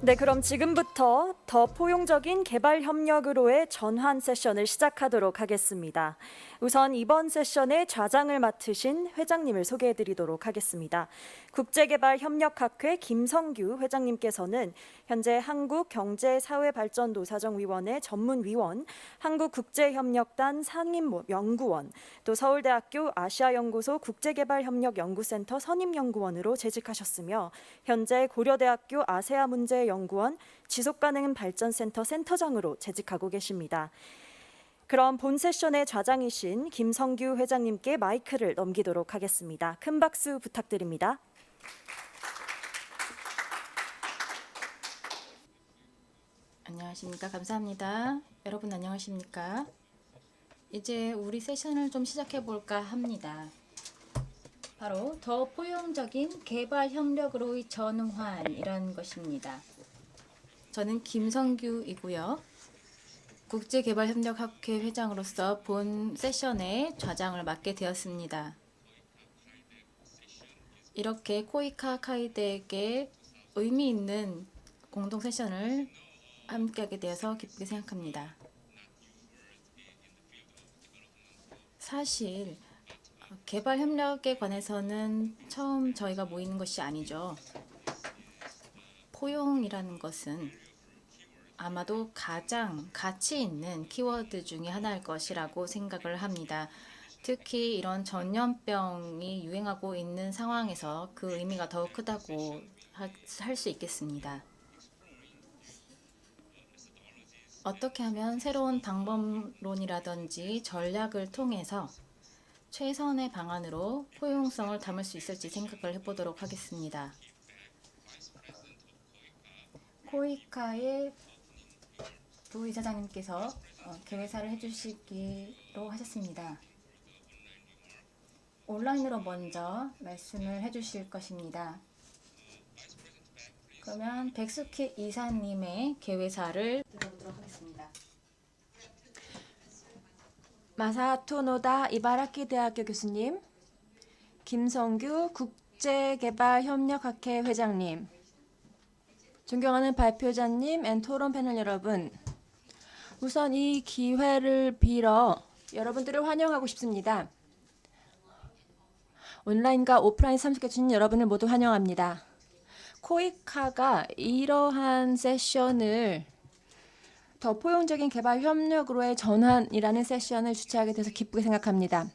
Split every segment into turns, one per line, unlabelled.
네, 그럼 지금부터 더 포용적인 개발 협력으로의 전환 세션을 시작하도록 하겠습니다. 우선 이번 세션의 좌장을 맡으신 회장님을 소개해드리도록 하겠습니다. 국제개발협력학회 김성규 회장님께서는 현재 한국경제사회발전노사정위원회 전문위원, 한국국제협력단 상임연구원, 또 서울대학교 아시아연구소 국제개발협력연구센터 선임연구원으로 재직하셨으며 현재 고려대학교 아세아문제연구원 지속가능발전센터 센터장으로 재직하고 계십니다. 그럼 본 세션의 좌장이신 김성규 회장님께 마이크를 넘기도록 하겠습니다. 큰 박수 부탁드립니다.
안녕하십니까. 감사합니다. 여러분 안녕하십니까. 이제 우리 세션을 좀 시작해 볼까 합니다. 바로 더 포용적인 개발 협력으로의 전환이라는 것입니다. 저는 김성규이고요. 국제개발협력학회 회장으로서 본 세션의 좌장을 맡게 되었습니다. 이렇게 코이카 카이데에게 의미 있는 공동 세션을 함께하게 되어서 기쁘게 생각합니다. 사실 개발 협력에 관해서는 처음 저희가 모이는 것이 아니죠. 포용이라는 것은 아마도 가장 가치 있는 키워드 중에 하나일 것이라고 생각을 합니다. 특히 이런 전염병이 유행하고 있는 상황에서 그 의미가 더욱 크다고 할 수 있겠습니다. 어떻게 하면 새로운 방법론이라든지 전략을 통해서 최선의 방안으로 포용성을 담을 수 있을지 생각을 해보도록 하겠습니다. 코이카의 부이사장님께서 개회사를 해주시기로 하셨습니다. 온라인으로 먼저 말씀을 해주실 것입니다. 그러면 백수키 이사님의 개회사를 들어보도록 하겠습니다.
마사토 노다 이바라키 대학교 교수님, 김성규 국제개발협력학회 회장님, 존경하는 발표자님 앤 토론 패널 여러분, 우선 이 기회를 빌어 여러분들을 환영하고 싶습니다. 온라인과 오프라인 참석해 주신 여러분을 모두 환영합니다. 코이카가 이러한 세션을 더 포용적인 개발 협력으로의 전환이라는 세션을 주최하게 돼서 기쁘게 생각합니다.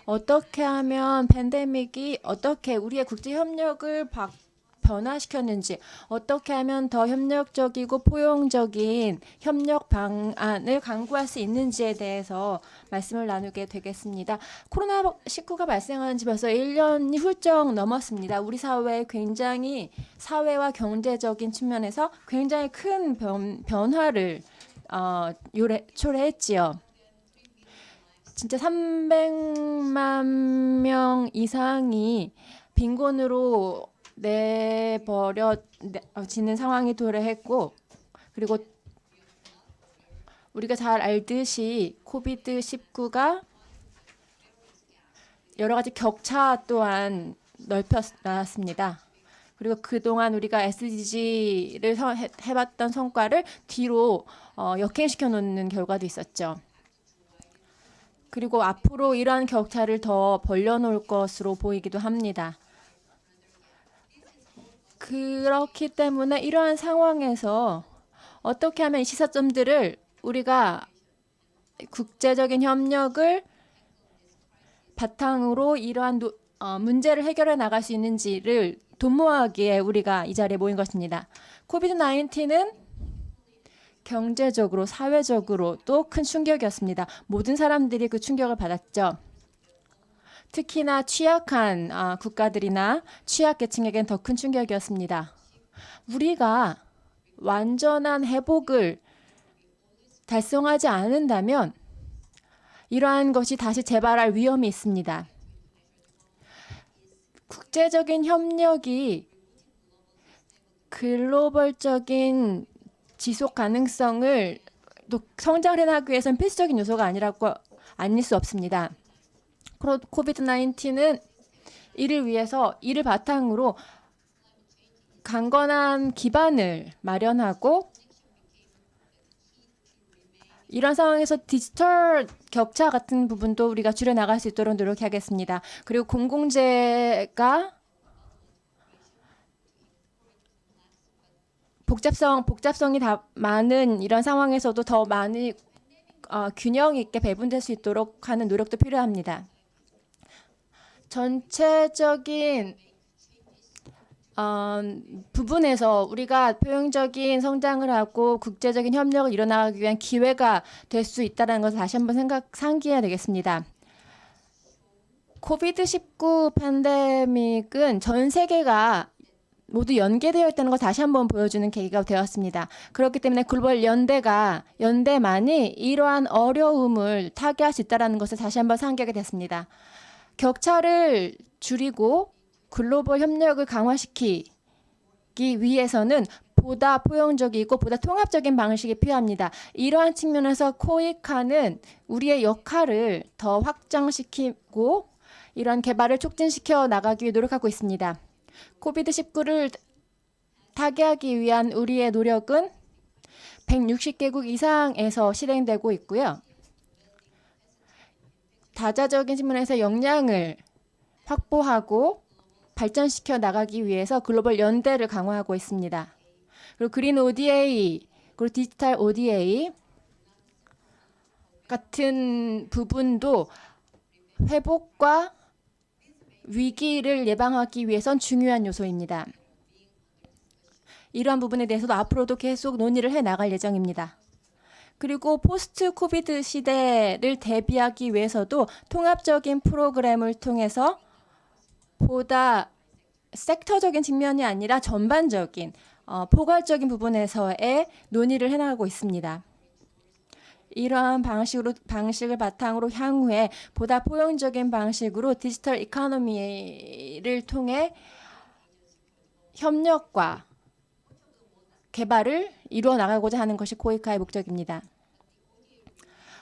어떻게 하면 팬데믹이 어떻게 우리의 국제 협력을 변화시켰는지, 어떻게 하면 더 협력적이고 포용적인 협력 방안을 강구할 수 있는지에 대해서 말씀을 나누게 되겠습니다. 코로나19가 발생한 지 벌써 1년이 훌쩍 넘었습니다. 우리 사회에 굉장히 사회와 경제적인 측면에서 굉장히 큰 변화를 초래했지요. 진짜 300만 명 이상이 빈곤으로 내버려지는 상황이 도래했고, 그리고 우리가 잘 알듯이 코비드19가 여러 가지 격차 또한 넓혀놨습니다. 그리고 그동안 우리가 SDG를 해봤던 성과를 뒤로 역행시켜 놓는 결과도 있었죠. 그리고 앞으로 이러한 격차를 더 벌려놓을 것으로 보이기도 합니다. 그렇기 때문에 이러한 상황에서 어떻게 하면 이 시사점들을 우리가 국제적인 협력을 바탕으로 이러한 문제를 해결해 나갈 수 있는지를 도모하기에 우리가 이 자리에 모인 것입니다. 코비드-19는 경제적으로, 사회적으로 또 큰 충격이었습니다. 모든 사람들이 그 충격을 받았죠. 특히나 취약한 국가들이나 취약계층에겐 더 큰 충격이었습니다. 우리가 완전한 회복을 달성하지 않는다면 이러한 것이 다시 재발할 위험이 있습니다. 국제적인 협력이 글로벌적인 지속 가능성을 또 성장을 해나가기 위해서는 필수적인 요소가 아닐 수 없습니다. 코비드-19는 이를 위해서 이를 바탕으로 강건한 기반을 마련하고 이런 상황에서 디지털 격차 같은 부분도 우리가 줄여나갈 수 있도록 노력하겠습니다. 그리고 공공재가 복잡성이 다 많은 이런 상황에서도 더 많이 균형 있게 배분될 수 있도록 하는 노력도 필요합니다. 전체적인 부분에서 우리가 포용적인 성장을 하고 국제적인 협력을 이뤄나가기 위한 기회가 될 수 있다는 것을 다시 한번 상기해야 되겠습니다. 코비드-19 팬데믹은 전 세계가 모두 연계되어 있다는 걸 다시 한번 보여주는 계기가 되었습니다. 그렇기 때문에 글로벌 연대만이 이러한 어려움을 타개할 수 있다는 것을 다시 한번 상기하게 됐습니다. 격차를 줄이고 글로벌 협력을 강화시키기 위해서는 보다 포용적이고 보다 통합적인 방식이 필요합니다. 이러한 측면에서 코이카는 우리의 역할을 더 확장시키고 이러한 개발을 촉진시켜 나가기 위해 노력하고 있습니다. 코비드-19를 타개하기 위한 우리의 노력은 160개국 이상에서 실행되고 있고요. 다자적인 측면에서 역량을 확보하고 발전시켜 나가기 위해서 글로벌 연대를 강화하고 있습니다. 그리고 그린 ODA, 그리고 디지털 ODA 같은 부분도 회복과 위기를 예방하기 위해선 중요한 요소입니다. 이러한 부분에 대해서도 앞으로도 계속 논의를 해 나갈 예정입니다. 그리고 포스트 코비드 시대를 대비하기 위해서도 통합적인 프로그램을 통해서 보다 섹터적인 측면이 아니라 전반적인 포괄적인 부분에서의 논의를 해나가고 있습니다. 이러한 방식을 바탕으로 향후에 보다 포용적인 방식으로 디지털 이코노미를 통해 협력과 개발을 이루어 나가고자 하는 것이 코이카의 목적입니다.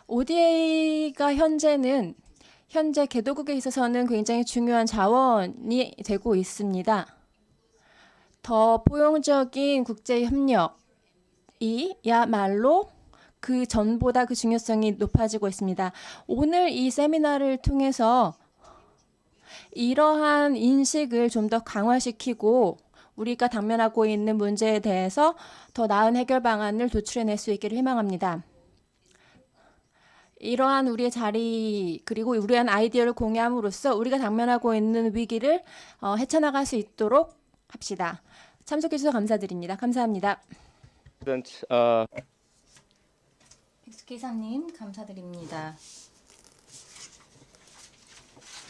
ODA가 현재 개도국에 있어서는 굉장히 중요한 자원이 되고 있습니다. 더 포용적인 국제 협력이야말로 그 전보다 그 중요성이 높아지고 있습니다. 오늘 이 세미나를 통해서 이러한 인식을 좀 더 강화시키고 우리가 당면하고 있는 문제에 대해서 더 나은 해결 방안을 도출해낼 수 있기를 희망합니다. 이러한 우리의 자리 그리고 우리한 아이디어를 공유함으로써 우리가 당면하고 있는 위기를 헤쳐나갈 수 있도록 합시다. 참석해 주셔서 감사드립니다. 감사합니다.
엑스기사님 감사드립니다.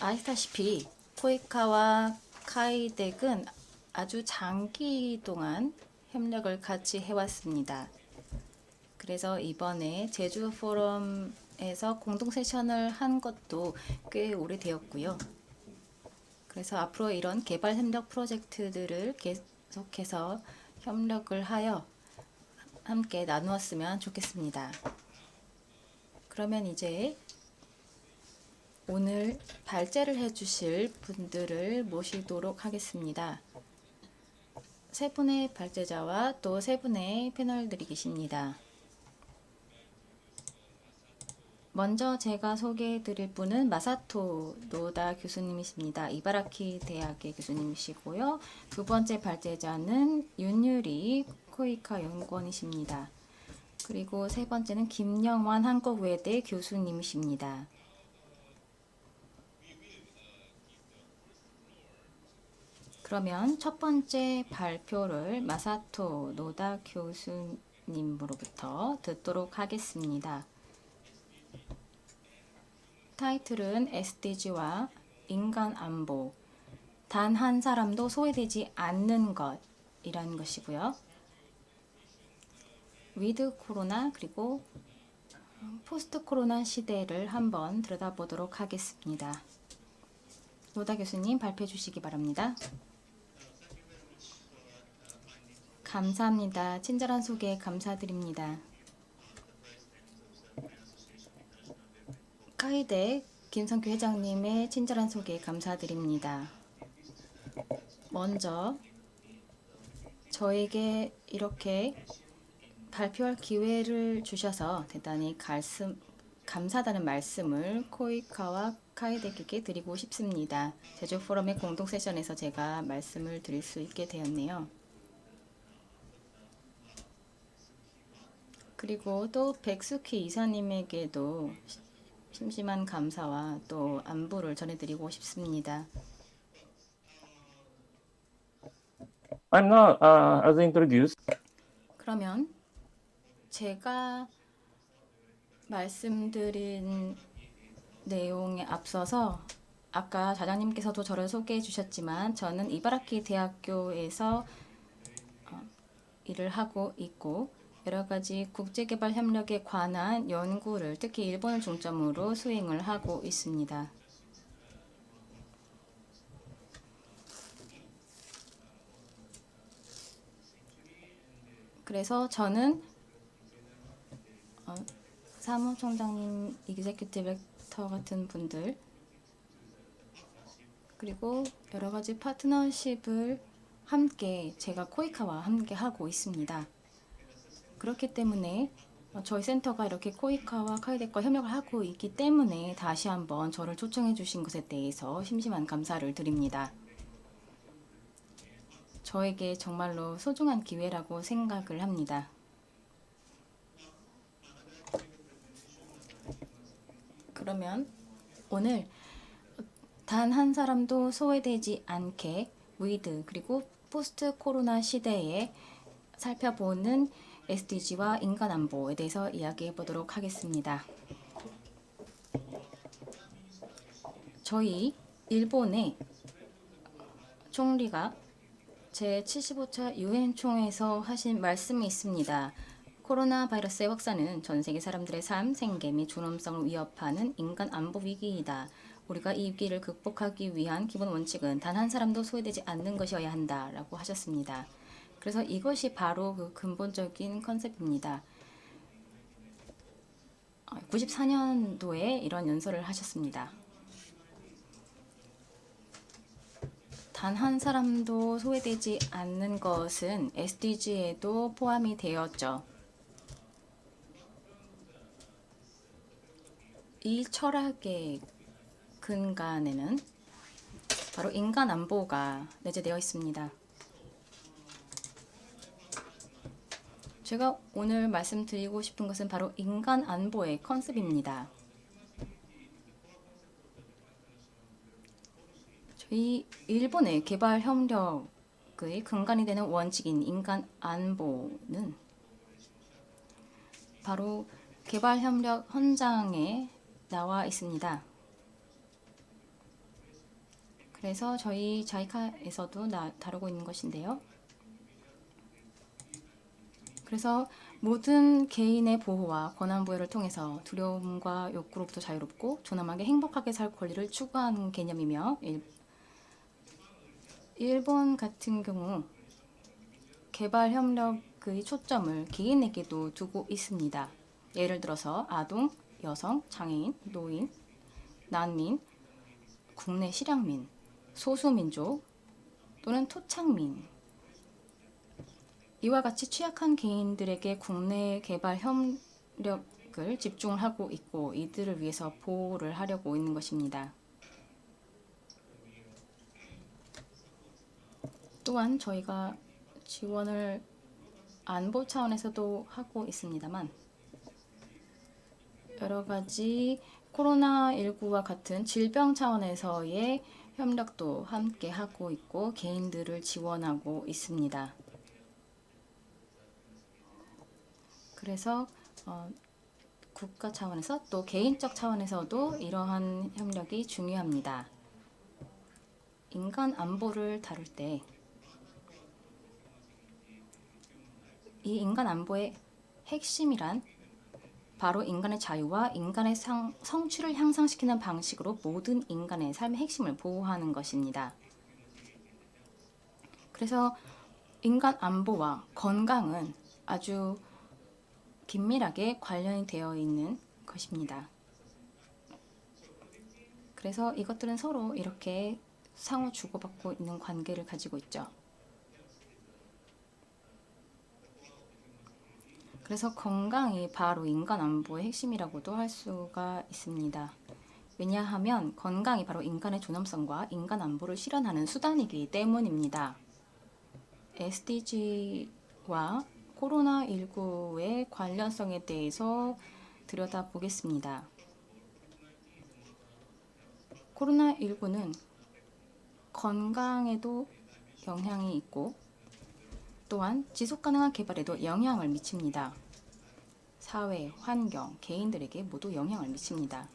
아시다시피 코이카와 카이덱은 아주 장기 동안 협력을 같이 해왔습니다. 그래서 이번에 제주 포럼에서 공동 세션을 한 것도 꽤 오래되었고요. 그래서 앞으로 이런 개발 협력 프로젝트들을 계속해서 협력을 하여 함께 나누었으면 좋겠습니다. 그러면 이제 오늘 발제를 해주실 분들을 모시도록 하겠습니다. 세 분의 발제자와 또 세 분의 패널들이 계십니다. 먼저 제가 소개해 드릴 분은 마사토 노다 교수님이십니다. 이바라키 대학의 교수님이시고요. 두 번째 발제자는 윤유리 코이카 연구원이십니다. 그리고 세 번째는 김영환 한국외대 교수님이십니다. 그러면 첫 번째 발표를 마사토 노다 교수님으로부터 듣도록 하겠습니다. 타이틀은 SDG와 인간 안보, 단 한 사람도 소외되지 않는 것이라는 것이고요. 위드 코로나 그리고 포스트 코로나 시대를 한번 들여다보도록 하겠습니다. 노다 교수님 발표해 주시기 바랍니다. 감사합니다. 친절한 소개 감사드립니다. 카이덱 김성규 회장님의 친절한 소개 감사드립니다. 먼저 저에게 이렇게 발표할 기회를 주셔서 대단히 감사하다는 말씀을 코이카와 카이덱에게 드리고 싶습니다. 제주 포럼의 공동 세션에서 제가 말씀을 드릴 수 있게 되었네요. 그리고 또 백수키 이사님에게도 심심한 감사와 또 안부를 전해드리고 싶습니다.
I'm not, as introduced,
그러면 제가 말씀드린 내용에 앞서서 아까 자장님께서도 저를 소개해 주셨지만 저는 이바라키 대학교에서 일을 하고 있고 여러 가지 국제개발 협력에 관한 연구를 특히 일본을 중점으로 수행을 하고 있습니다. 그래서 저는 사무총장님, 이그제큐티브 디렉터 같은 분들 그리고 여러 가지 파트너십을 함께 제가 코이카와 함께 하고 있습니다. 그렇기 때문에 저희 센터가 이렇게 코이카와 카이덱과 협력을 하고 있기 때문에 다시 한번 저를 초청해 주신 것에 대해서 심심한 감사를 드립니다. 저에게 정말로 소중한 기회라고 생각을 합니다. 그러면 오늘 단 한 사람도 소외되지 않게 위드 그리고 포스트 코로나 시대에 살펴보는 SDG와 인간 안보에 대해서 이야기해 보도록 하겠습니다. 저희 일본의 총리가 제75차 유엔 총회에서 하신 말씀이 있습니다. 코로나 바이러스의 확산은 전 세계 사람들의 삶, 생계 및 존엄성을 위협하는 인간 안보 위기이다. 우리가 이 위기를 극복하기 위한 기본 원칙은 단 한 사람도 소외되지 않는 것이어야 한다라고 하셨습니다. 그래서 이것이 바로 그 근본적인 컨셉입니다. 94년도에 이런 연설을 하셨습니다. 단 한 사람도 소외되지 않는 것은 SDG에도 포함이 되었죠. 이 철학의 근간에는 바로 인간 안보가 내재되어 있습니다. 제가 오늘 말씀드리고 싶은 것은 바로 인간 안보의 컨셉입니다. 저희 일본의 개발 협력의 근간이 되는 원칙인 인간 안보는 바로 개발 협력 헌장에 나와 있습니다. 그래서 저희 자이카에서도 다루고 있는 것인데요. 그래서 모든 개인의 보호와 권한 부여를 통해서 두려움과 욕구로부터 자유롭고 존엄하게 행복하게 살 권리를 추구하는 개념이며 일본 같은 경우 개발 협력의 초점을 개인에게도 두고 있습니다. 예를 들어서 아동, 여성, 장애인, 노인, 난민, 국내 실향민, 소수민족 또는 토착민 이와 같이 취약한 개인들에게 국내 개발 협력을 집중하고 있고 이들을 위해서 보호를 하려고 있는 것입니다. 또한 저희가 지원을 안보 차원에서도 하고 있습니다만 여러 가지 코로나19와 같은 질병 차원에서의 협력도 함께 하고 있고 개인들을 지원하고 있습니다. 그래서 국가 차원에서 또 개인적 차원에서도 이러한 협력이 중요합니다. 인간 안보를 다룰 때 이 인간 안보의 핵심이란 바로 인간의 자유와 인간의 성취를 향상시키는 방식으로 모든 인간의 삶의 핵심을 보호하는 것입니다. 그래서 인간 안보와 건강은 아주 긴밀하게 관련이 되어 있는 것입니다. 그래서 이것들은 서로 이렇게 상호 주고받고 있는 관계를 가지고 있죠. 그래서 건강이 바로 인간 안보의 핵심이라고도 할 수가 있습니다. 왜냐하면 건강이 바로 인간의 존엄성과 인간 안보를 실현하는 수단이기 때문입니다. SDG와 코로나19의 관련성에 대해서 들여다보겠습니다. 코로나19는 건강에도 영향이 있고 또한 지속가능한 개발에도 영향을 미칩니다. 사회, 환경, 개인들에게 모두 영향을 미칩니다.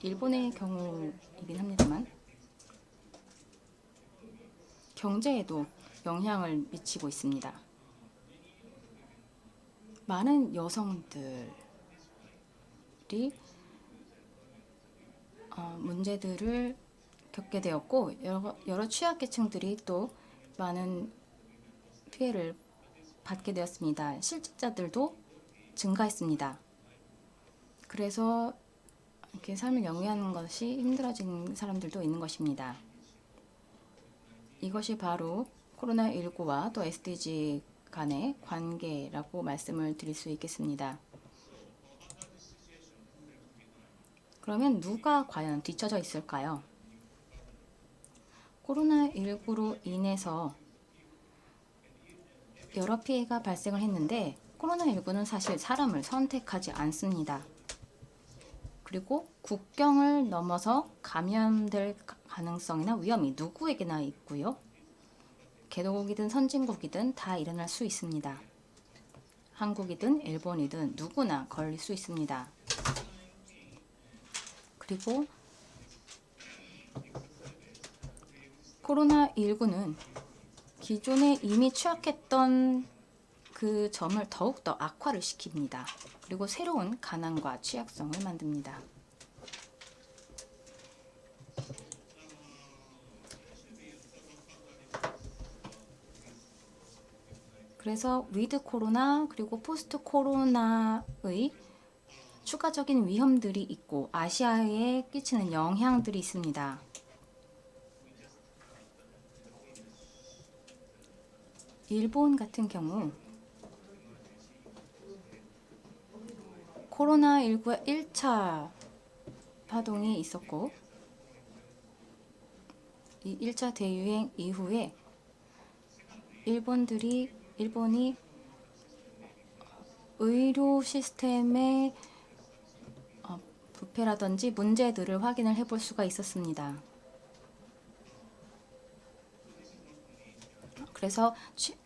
일본의 경우이긴 합니다만 경제에도 영향을 미치고 있습니다. 많은 여성들이 문제들을 겪게 되었고 여러 취약계층들이 또 많은 피해를 받게 되었습니다. 실직자들도 증가했습니다. 그래서 이렇게 삶을 영위하는 것이 힘들어진 사람들도 있는 것입니다. 이것이 바로 코로나19와 또 SDG 간의 관계라고 말씀을 드릴 수 있겠습니다. 그러면 누가 과연 뒤처져 있을까요? 코로나19로 인해서 여러 피해가 발생을 했는데 코로나19는 사실 사람을 선택하지 않습니다. 그리고 국경을 넘어서 감염될 가능성이나 위험이 누구에게나 있고요. 개도국이든 선진국이든 다 일어날 수 있습니다. 한국이든 일본이든 누구나 걸릴 수 있습니다. 그리고 코로나19는 기존에 이미 취약했던 그 점을 더욱더 악화를 시킵니다. 그리고 새로운 가난과 취약성을 만듭니다. 그래서 위드 코로나 그리고 포스트 코로나의 추가적인 위험들이 있고 아시아에 끼치는 영향들이 있습니다. 일본 같은 경우 코로나19의 1차 파동이 있었고 이 1차 대유행 이후에 일본이 의료 시스템의 부패라든지 문제들을 확인을 해볼 수가 있었습니다. 그래서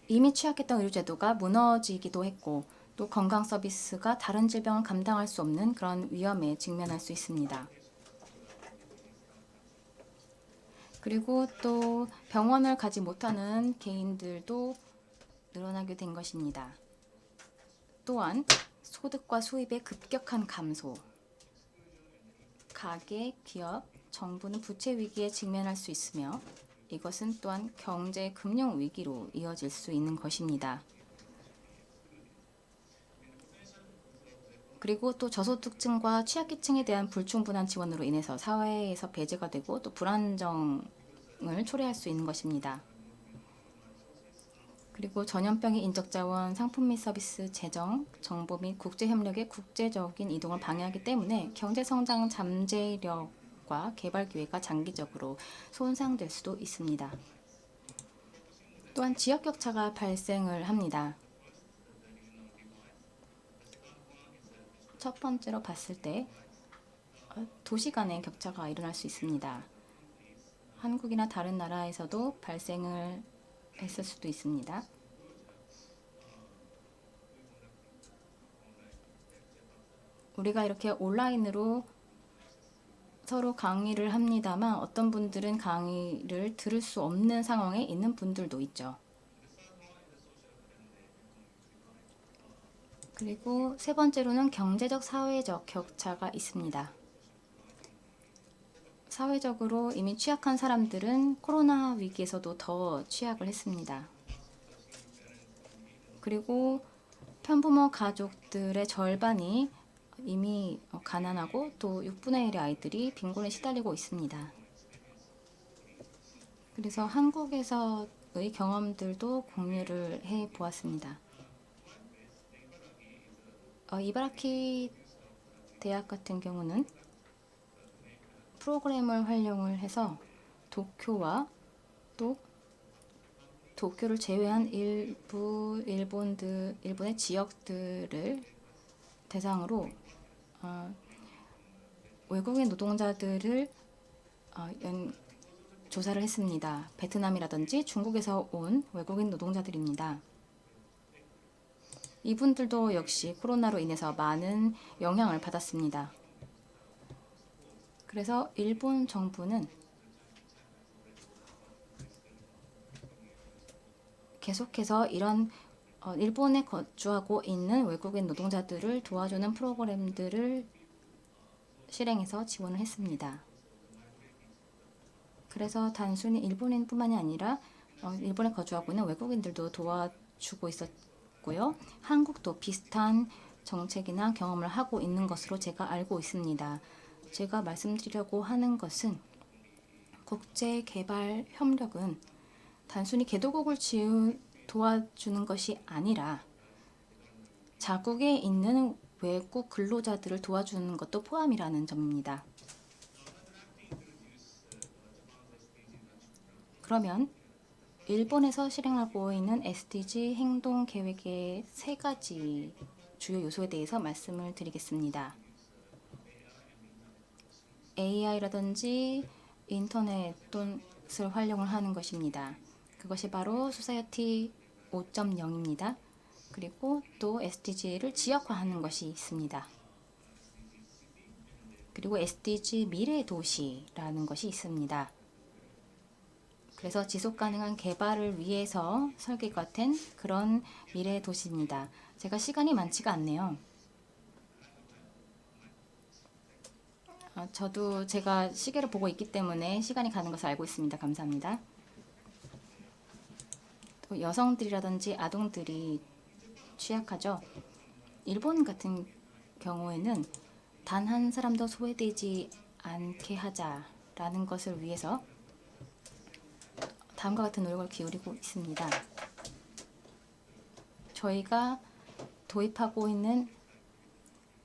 이미 취약했던 의료제도가 무너지기도 했고 또 건강 서비스가 다른 질병을 감당할 수 없는 그런 위험에 직면할 수 있습니다. 그리고 또 병원을 가지 못하는 개인들도 늘어나게 된 것입니다. 또한 소득과 수입의 급격한 감소, 가계, 기업, 정부는 부채 위기에 직면할 수 있으며 이것은 또한 경제, 금융 위기로 이어질 수 있는 것입니다. 그리고 또 저소득층과 취약계층에 대한 불충분한 지원으로 인해서 사회에서 배제가 되고 또 불안정을 초래할 수 있는 것입니다. 그리고 전염병의 인적자원, 상품 및 서비스 재정, 정보 및 국제협력의 국제적인 이동을 방해하기 때문에 경제성장 잠재력과 개발 기회가 장기적으로 손상될 수도 있습니다. 또한 지역격차가 발생을 합니다. 첫 번째로 봤을 때 도시 간의 격차가 일어날 수 있습니다. 한국이나 다른 나라에서도 발생을 했을 수도 있습니다. 우리가 이렇게 온라인으로 서로 강의를 합니다만 어떤 분들은 강의를 들을 수 없는 상황에 있는 분들도 있죠. 그리고 세 번째로는 경제적, 사회적 격차가 있습니다. 사회적으로 이미 취약한 사람들은 코로나 위기에서도 더 취약을 했습니다. 그리고 편부모 가족들의 절반이 이미 가난하고 또 6분의 1의 아이들이 빈곤에 시달리고 있습니다. 그래서 한국에서의 경험들도 공유를 해 보았습니다. 이바라키 대학 같은 경우는 프로그램을 활용을 해서 도쿄와 또 도쿄를 제외한 일본의 지역들을 대상으로 외국인 노동자들을 조사를 했습니다. 베트남이라든지 중국에서 온 외국인 노동자들입니다. 이분들도 역시 코로나로 인해서 많은 영향을 받았습니다. 그래서 일본 정부는 계속해서 이런 일본에 거주하고 있는 외국인 노동자들을 도와주는 프로그램들을 실행해서 지원을 했습니다. 그래서 단순히 일본인뿐만이 아니라 일본에 거주하고 있는 외국인들도 도와주고 있었고요. 한국도 비슷한 정책이나 경험을 하고 있는 것으로 제가 알고 있습니다. 제가 말씀드리려고 하는 것은 국제개발협력은 단순히 개도국을 도와주는 것이 아니라 자국에 있는 외국 근로자들을 도와주는 것도 포함이라는 점입니다. 그러면 일본에서 실행하고 있는 SDG 행동 계획의 3가지 주요 요소에 대해서 말씀을 드리겠습니다. AI라든지 인터넷을 활용을 하는 것입니다. 그것이 바로 소사이어티 5.0입니다. 그리고 또 SDG를 지역화하는 것이 있습니다. 그리고 SDG 미래 도시라는 것이 있습니다. 그래서 지속가능한 개발을 위해서 설계가 된 그런 미래 도시입니다. 제가 시간이 많지가 않네요. 저도 제가 시계를 보고 있기 때문에 시간이 가는 것을 알고 있습니다. 감사합니다. 또 여성들이라든지 아동들이 취약하죠. 일본 같은 경우에는 단 한 사람도 소외되지 않게 하자라는 것을 위해서 다음과 같은 노력을 기울이고 있습니다. 저희가 도입하고 있는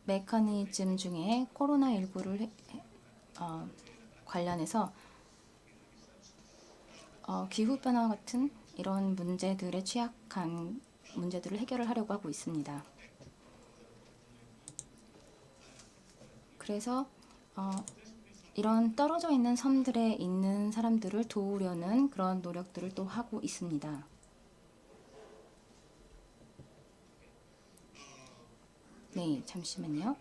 메커니즘 중에 코로나19를 관련해서 기후변화 같은 이런 문제들에 취약한 문제들을 해결을 하려고 하고 있습니다. 그래서 이런 떨어져 있는 섬들에 있는 사람들을 도우려는 그런 노력들을 또 하고 있습니다. 네, 잠시만요.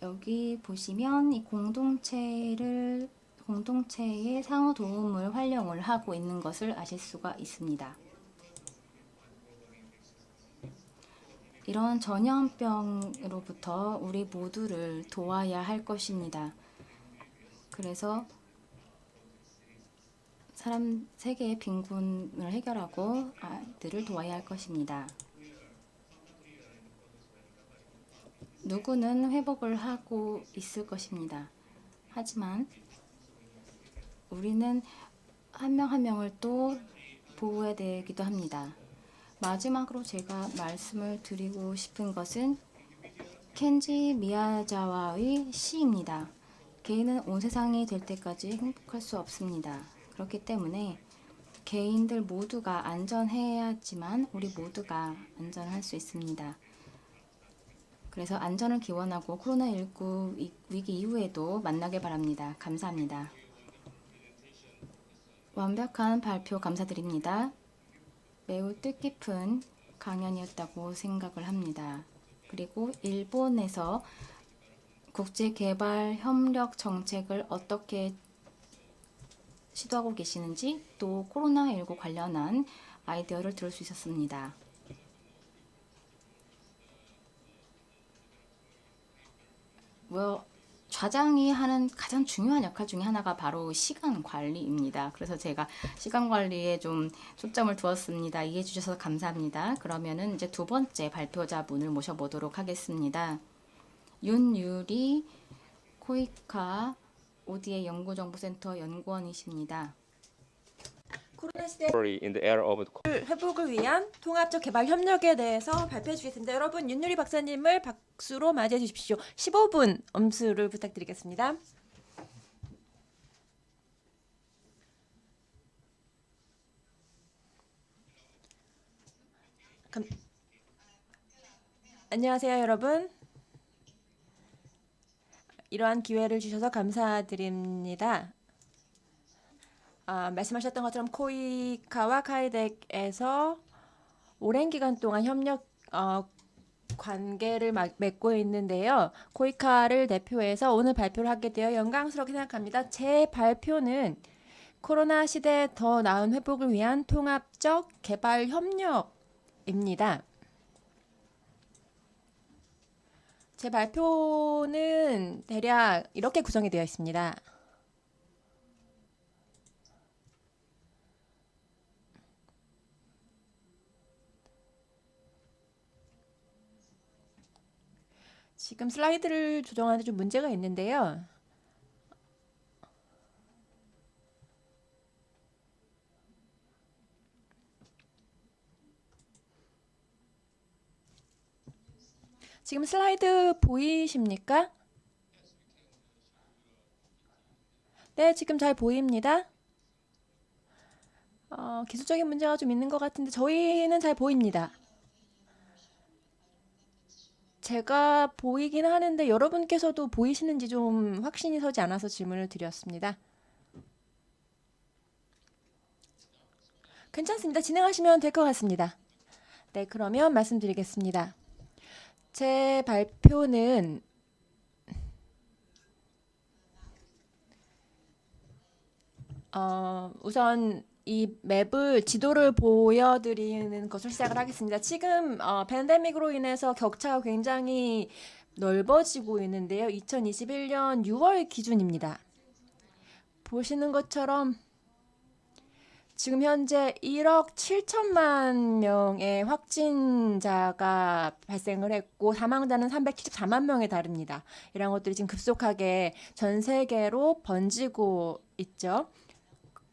여기 보시면 이 공동체의 상호 도움을 활용을 하고 있는 것을 아실 수가 있습니다. 이런 전염병으로부터 우리 모두를 도와야 할 것입니다. 그래서 세계의 빈곤을 해결하고 아이들을 도와야 할 것입니다. 누구는 회복을 하고 있을 것입니다. 하지만 우리는 한 명 한 명을 또 보호해야 되기도 합니다. 마지막으로 제가 말씀을 드리고 싶은 것은 켄지 미야자와의 시입니다. 개인은 온 세상이 될 때까지 행복할 수 없습니다. 그렇기 때문에 개인들 모두가 안전해야지만 우리 모두가 안전할 수 있습니다. 그래서 안전을 기원하고 코로나19 위기 이후에도 만나길 바랍니다. 감사합니다. 완벽한 발표 감사드립니다. 매우 뜻깊은 강연이었다고 생각을 합니다. 그리고 일본에서 국제개발협력 정책을 어떻게 시도하고 계시는지 또 코로나19 관련한 아이디어를 들을 수 있었습니다. 좌장이 하는 가장 중요한 역할 중에 하나가 바로 시간 관리입니다. 그래서 제가 시간 관리에 좀 초점을 두었습니다. 이해해 주셔서 감사합니다. 그러면은 이제 두 번째 발표자분을 모셔보도록 하겠습니다. 윤유리 코이카 ODA 연구정보센터 연구원이십니다.
코로나 시대
in the era of
회복을 위한 통합적 개발 협력에 대해서 발표해 주겠습니다. 여러분 윤유리 박사님을 박수로 맞이해 주십시오. 15분 엄수를 부탁드리겠습니다. 안녕하세요, 여러분. 이러한 기회를 주셔서 감사드립니다. 말씀하셨던 것처럼 코이카와 카이덱에서 오랜 기간 동안 협력 관계를 맺고 있는데요. 코이카를 대표해서 오늘 발표를 하게 되어 영광스럽게 생각합니다. 제 발표는 코로나 시대에 더 나은 회복을 위한 통합적 개발 협력입니다. 제 발표는 대략 이렇게 구성이 되어 있습니다. 지금 슬라이드를 조정하는데 좀 문제가 있는데요. 지금 슬라이드 보이십니까? 네, 지금 잘 보입니다. 기술적인 문제가 좀 있는 것 같은데 저희는 잘 보입니다. 제가 보이긴 하는데 여러분께서도 보이시는지 좀 확신이 서지 않아서 질문을 드렸습니다. 괜찮습니다. 진행하시면 될 것 같습니다. 네, 그러면 말씀드리겠습니다. 제 발표는 우선 이 맵을 지도를 보여드리는 것을 시작을 하겠습니다. 지금 팬데믹으로 인해서 격차가 굉장히 넓어지고 있는데요. 2021년 6월 기준입니다. 보시는 것처럼 지금 현재 1억 7천만 명의 확진자가 발생을 했고 사망자는 374만 명에 달합니다. 이런 것들이 지금 급속하게 전 세계로 번지고 있죠.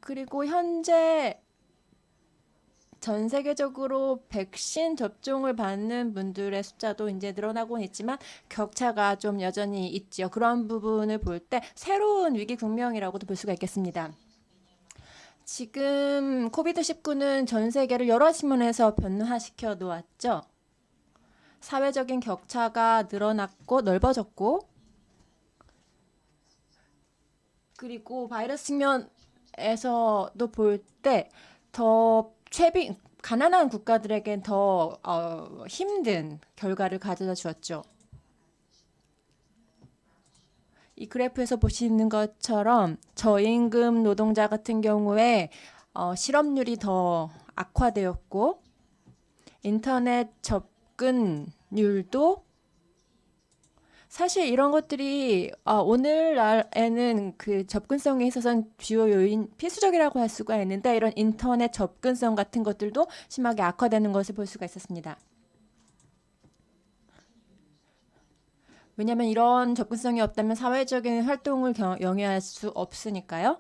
그리고 현재 전 세계적으로 백신 접종을 받는 분들의 숫자도 이제 늘어나고 있지만 격차가 좀 여전히 있죠. 그런 부분을 볼 때 새로운 위기 국면이라고도 볼 수가 있겠습니다. 지금 코비드-19는 전 세계를 여러 측면에서 변화시켜 놓았죠. 사회적인 격차가 늘어났고 넓어졌고 그리고 바이러스 측면에서도 볼 때 더 가난한 국가들에겐 더 힘든 결과를 가져다 주었죠. 이 그래프에서 보시는 것처럼 저임금 노동자 같은 경우에 실업률이 더 악화되었고 인터넷 접근율도 사실 이런 것들이 오늘날에는 그 접근성에 있어서는 주요 요인 필수적이라고 할 수가 있는데 이런 인터넷 접근성 같은 것들도 심하게 악화되는 것을 볼 수가 있었습니다. 왜냐하면 이런 접근성이 없다면 사회적인 활동을 영위할 수 없으니까요.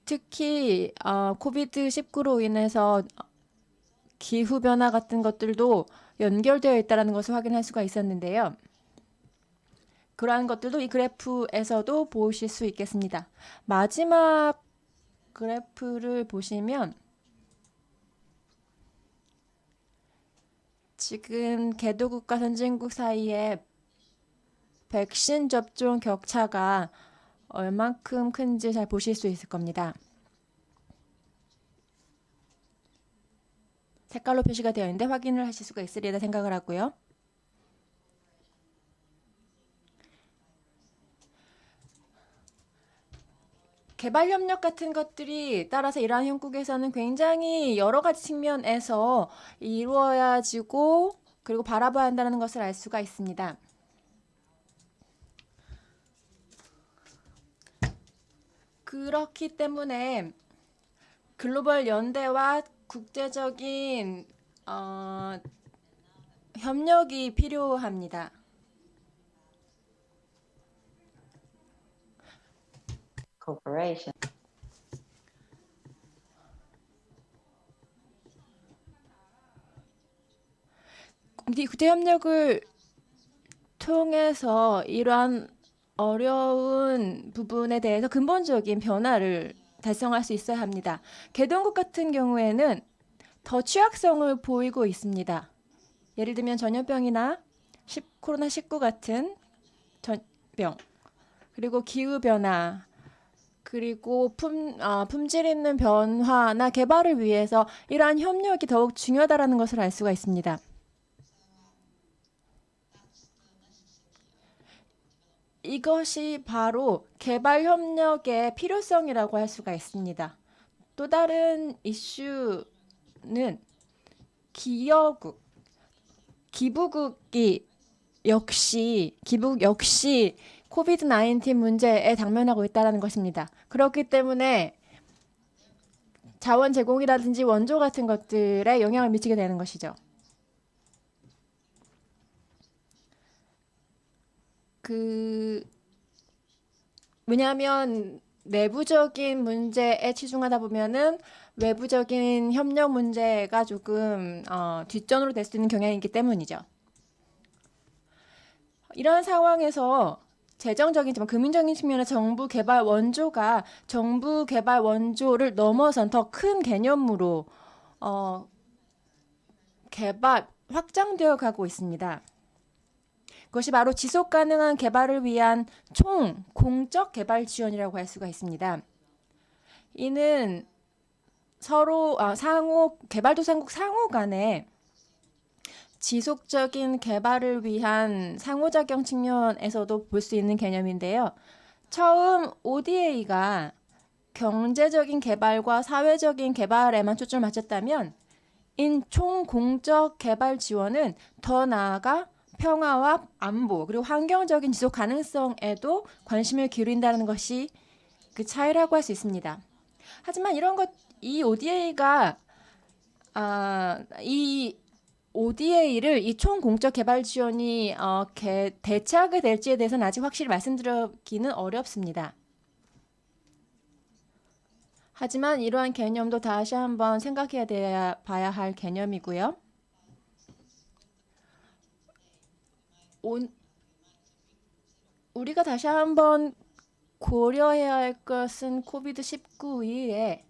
특히 코비드-19로 인해서 기후변화 같은 것들도 연결되어 있다는 것을 확인할 수가 있었는데요. 그러한 것들도 이 그래프에서도 보실 수 있겠습니다. 마지막 그래프를 보시면 지금 개도국과 선진국 사이에 백신 접종 격차가 얼만큼 큰지 잘 보실 수 있을 겁니다. 색깔로 표시가 되어 있는데 확인을 하실 수가 있으리라 생각을 하고요. 개발 협력 같은 것들이 따라서 이러한 형국에서는 굉장히 여러 가지 측면에서 이루어야지고 그리고 바라봐야 한다는 것을 알 수가 있습니다. 그렇기 때문에 글로벌 연대와 국제적인 협력이 필요합니다.
Cooperation.
국제 협력을 통해서 이러한 어려운 부분에 대해서 근본적인 변화를 달성할 수 있어야 합니다. 개동국 같은 경우에는 더 취약성을 보이고 있습니다. 예를 들면 전염병이나 코로나19 같은 전병, 그리고 기후변화, 그리고 품질 있는 변화나 개발을 위해서 이러한 협력이 더욱 중요하다는 것을 알 수가 있습니다. 이것이 바로 개발 협력의 필요성이라고 할 수가 있습니다. 또 다른 이슈는 기부국 역시 코비드-19 문제에 당면하고 있다는 것입니다. 그렇기 때문에 자원 제공이라든지 원조 같은 것들에 영향을 미치게 되는 것이죠. 왜냐하면 내부적인 문제에 치중하다 보면은 외부적인 협력 문제가 조금 뒷전으로 될 수 있는 경향이 있기 때문이죠. 이런 상황에서 재정적인, 금융적인 측면에서 정부 개발 원조를 넘어선 더 큰 개념으로 확장되어 가고 있습니다. 그것이 바로 지속 가능한 개발을 위한 총 공적 개발 지원이라고 할 수가 있습니다. 이는 서로 개발도상국 상호 간에 지속적인 개발을 위한 상호작용 측면에서도 볼 수 있는 개념인데요. 처음 ODA가 경제적인 개발과 사회적인 개발에만 초점을 맞췄다면 총 공적 개발 지원은 더 나아가 평화와 안보 그리고 환경적인 지속 가능성에도 관심을 기울인다는 것이 그 차이라고 할 수 있습니다. 하지만 이 ODA를 이 총 공적 개발 지원이 대체하게 될지에 대해서는 아직 확실히 말씀드리기는 어렵습니다. 하지만 이러한 개념도 다시 한번 봐야 할 개념이고요. 우리가 다시 한번 고려해야 할 것은 코비드-19 이후에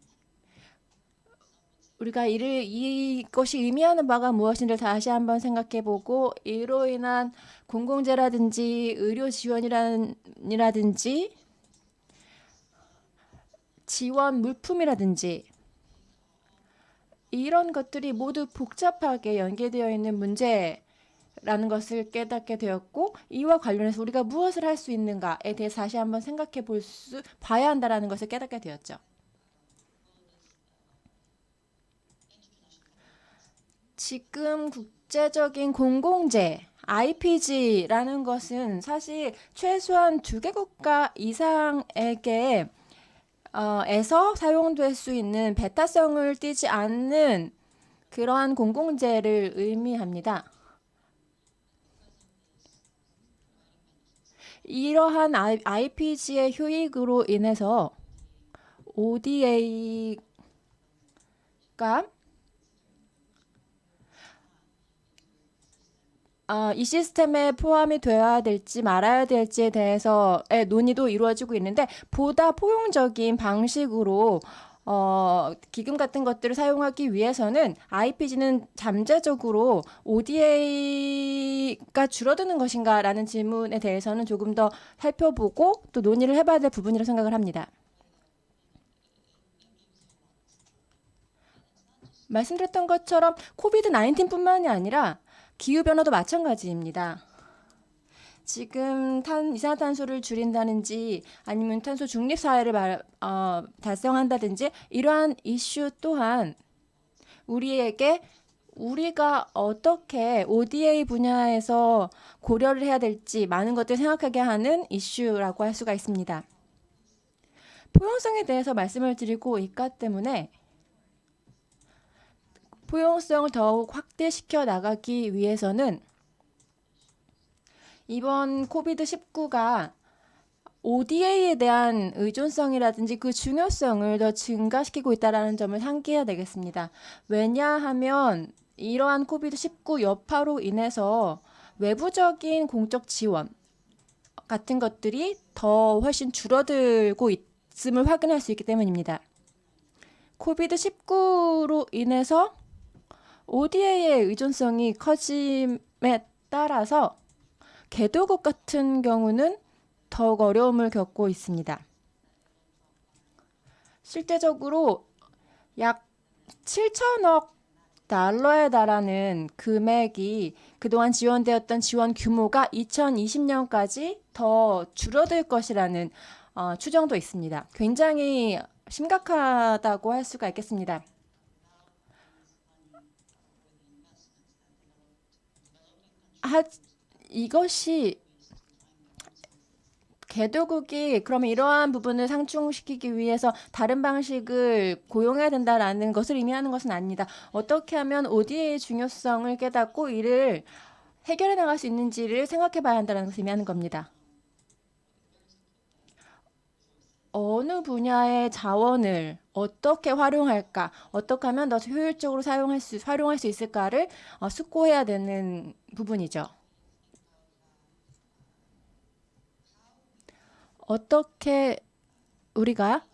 우리가 이것이 의미하는 바가 무엇인지를 다시 한번 생각해보고 이로 인한 공공재라든지 의료 지원이라든지 지원 물품이라든지 이런 것들이 모두 복잡하게 연계되어 있는 문제라는 것을 깨닫게 되었고 이와 관련해서 우리가 무엇을 할 수 있는가에 대해서 다시 한번 봐야 한다는 것을 깨닫게 되었죠. 지금 국제적인 공공재 IPG라는 것은 사실 최소한 2개 국가 이상에게 에서 사용될 수 있는 배타성을 띠지 않는 그러한 공공재를 의미합니다. 이러한 IPG의 효익으로 인해서 ODA가 이 시스템에 포함이 되어야 될지 말아야 될지에 대해서의 논의도 이루어지고 있는데 보다 포용적인 방식으로 기금 같은 것들을 사용하기 위해서는 IPG는 잠재적으로 ODA가 줄어드는 것인가라는 질문에 대해서는 조금 더 살펴보고 또 논의를 해봐야 될 부분이라고 생각을 합니다. 말씀드렸던 것처럼 코비드-19뿐만이 아니라 기후변화도 마찬가지입니다. 지금 이산화탄소를 줄인다든지 아니면 탄소 중립 사회를 달성한다든지 이러한 이슈 또한 우리가 어떻게 ODA 분야에서 고려를 해야 될지 많은 것들을 생각하게 하는 이슈라고 할 수가 있습니다. 포용성에 대해서 말씀을 드리고 있기 때문에 포용성을 더욱 확대시켜 나가기 위해서는 이번 코비드-19가 ODA에 대한 의존성이라든지 그 중요성을 더 증가시키고 있다는 점을 상기해야 되겠습니다. 왜냐하면 이러한 코비드-19 여파로 인해서 외부적인 공적 지원 같은 것들이 더 훨씬 줄어들고 있음을 확인할 수 있기 때문입니다. 코비드-19로 인해서 ODA의 의존성이 커짐에 따라서 개도국 같은 경우는 더욱 어려움을 겪고 있습니다. 실제적으로 약 7천억 달러에 달하는 금액이 그동안 지원되었던 지원 규모가 2020년까지 더 줄어들 것이라는 추정도 있습니다. 굉장히 심각하다고 할 수가 있겠습니다. 이것이 개도국이 그러면 이러한 부분을 상충시키기 위해서 다른 방식을 고용해야 된다라는 것을 의미하는 것은 아닙니다. 어떻게 하면 ODA의 중요성을 깨닫고 이를 해결해 나갈 수 있는지를 생각해 봐야 한다는 것을 의미하는 겁니다. 어느 분야의 자원을 어떻게 활용할까, 어떻게 하면 더 효율적으로 활용할 수 있을까를 숙고해야 되는 부분이죠. 어떻게 우리가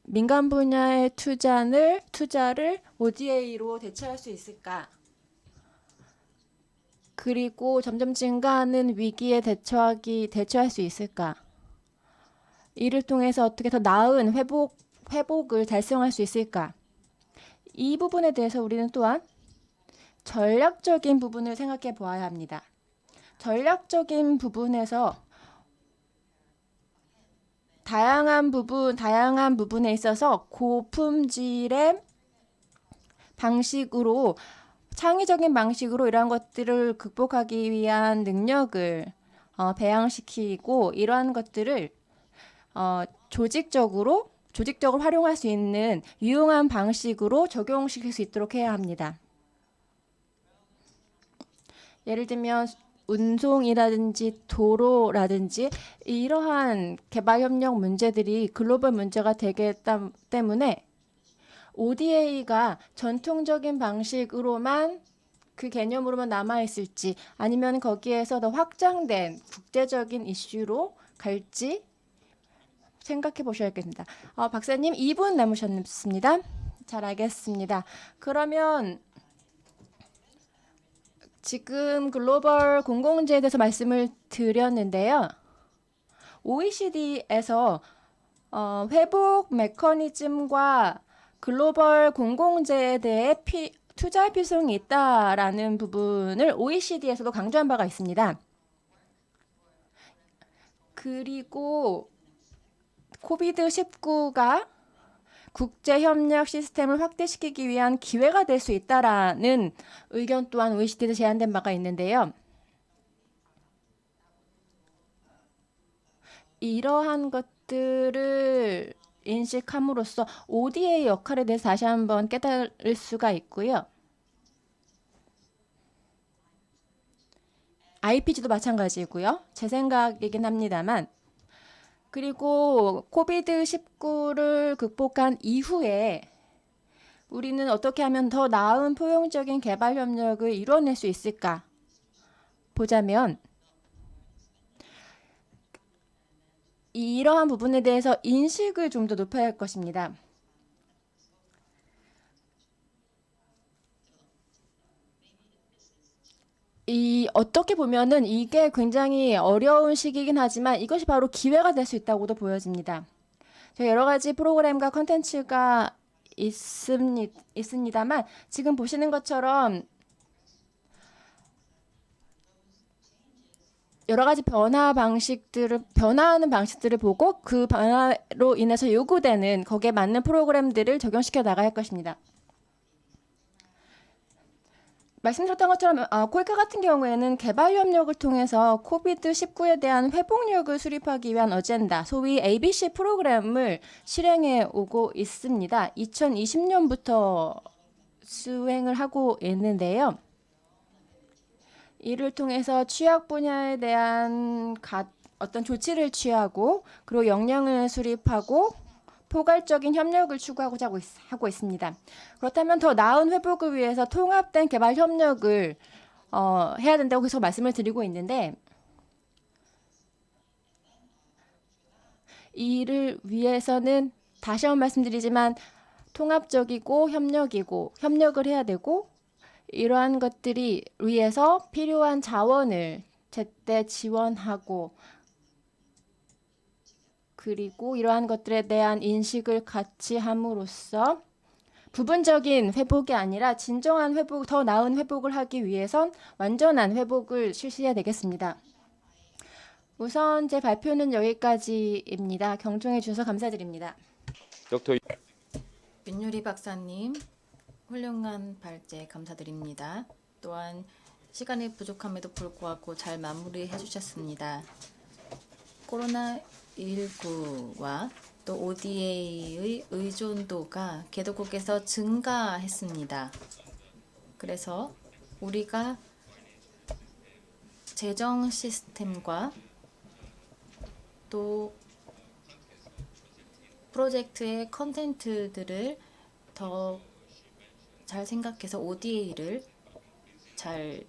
민간 분야의 투자를 ODA로 대체할 수 있을까? 그리고 점점 증가하는 위기에 대처할 수 있을까? 이를 통해서 어떻게 더 나은 회복을 달성할 수 있을까? 이 부분에 대해서 우리는 또한 전략적인 부분을 생각해 보아야 합니다. 전략적인 부분에서 다양한 부분에 있어서 고품질의 방식으로 창의적인 방식으로 이러한 것들을 극복하기 위한 능력을 배양시키고 이러한 것들을 조직적으로 활용할 수 있는 유용한 방식으로 적용시킬 수 있도록 해야 합니다. 예를 들면 운송이라든지 도로라든지 이러한 개발협력 문제들이 글로벌 문제가 되기 때문에 ODA가 전통적인 방식으로만 그 개념으로만 남아있을지 아니면 거기에서 더 확장된 국제적인 이슈로 갈지 생각해 보셔야겠습니다. 박사님 2분 남으셨습니다. 잘 알겠습니다. 그러면 지금 글로벌 공공재에 대해서 말씀을 드렸는데요. OECD에서 회복 메커니즘과 글로벌 공공재에 대해 투자할 필요성이 있다라는 부분을 OECD에서도 강조한 바가 있습니다. 그리고 코비드-19가 국제협력 시스템을 확대시키기 위한 기회가 될 수 있다라는 의견 또한 OECD에서 제안된 바가 있는데요. 이러한 것들을 인식함으로써 ODA의 역할에 대해서 다시 한번 깨달을 수가 있고요. IPG도 마찬가지고요. 제 생각이긴 합니다만 그리고 코비드-19를 극복한 이후에 우리는 어떻게 하면 더 나은 포용적인 개발 협력을 이뤄낼 수 있을까 보자면 이러한 부분에 대해서 인식을 좀 더 높여야 할 것입니다. 어떻게 보면은 이게 굉장히 어려운 시기이긴 하지만 이것이 바로 기회가 될 수 있다고도 보여집니다. 여러 가지 프로그램과 컨텐츠가 있습니다만 지금 보시는 것처럼 여러 가지 변화하는 방식들을 보고 그 변화로 인해서 요구되는 거기에 맞는 프로그램들을 적용시켜 나가야 할 것입니다. 말씀드렸던 것처럼 코이카 같은 경우에는 개발협력을 통해서 코비드-19에 대한 회복력을 수립하기 위한 어젠다, 소위 ABC 프로그램을 실행해 오고 있습니다. 2020년부터 수행을 하고 있는데요. 이를 통해서 취약 분야에 대한 어떤 조치를 취하고 그리고 역량을 수립하고 포괄적인 협력을 추구하고자 하고 있습니다. 그렇다면 더 나은 회복을 위해서 통합된 개발 협력을 해야 된다고 계속 말씀을 드리고 있는데 이를 위해서는 다시 한번 말씀드리지만 통합적이고 협력을 해야 되고 이러한 것들이 위해서 필요한 자원을 제때 지원하고 그리고 이러한 것들에 대한 인식을 같이 함으로써 부분적인 회복이 아니라 진정한 회복, 더 나은 회복을 하기 위해선 완전한 회복을 실시해야 되겠습니다. 우선 제 발표는 여기까지입니다. 경청해 주셔서 감사드립니다.
닥터
윤유리 박사님, 훌륭한 발제 감사드립니다. 또한 시간이 부족함에도 불구하고 잘 마무리해 주셨습니다. 코로나19와 또 ODA의 의존도가 개도국에서 증가했습니다. 그래서 우리가 재정 시스템과 또 프로젝트의 컨텐츠들을 더 잘 생각해서 ODA를 잘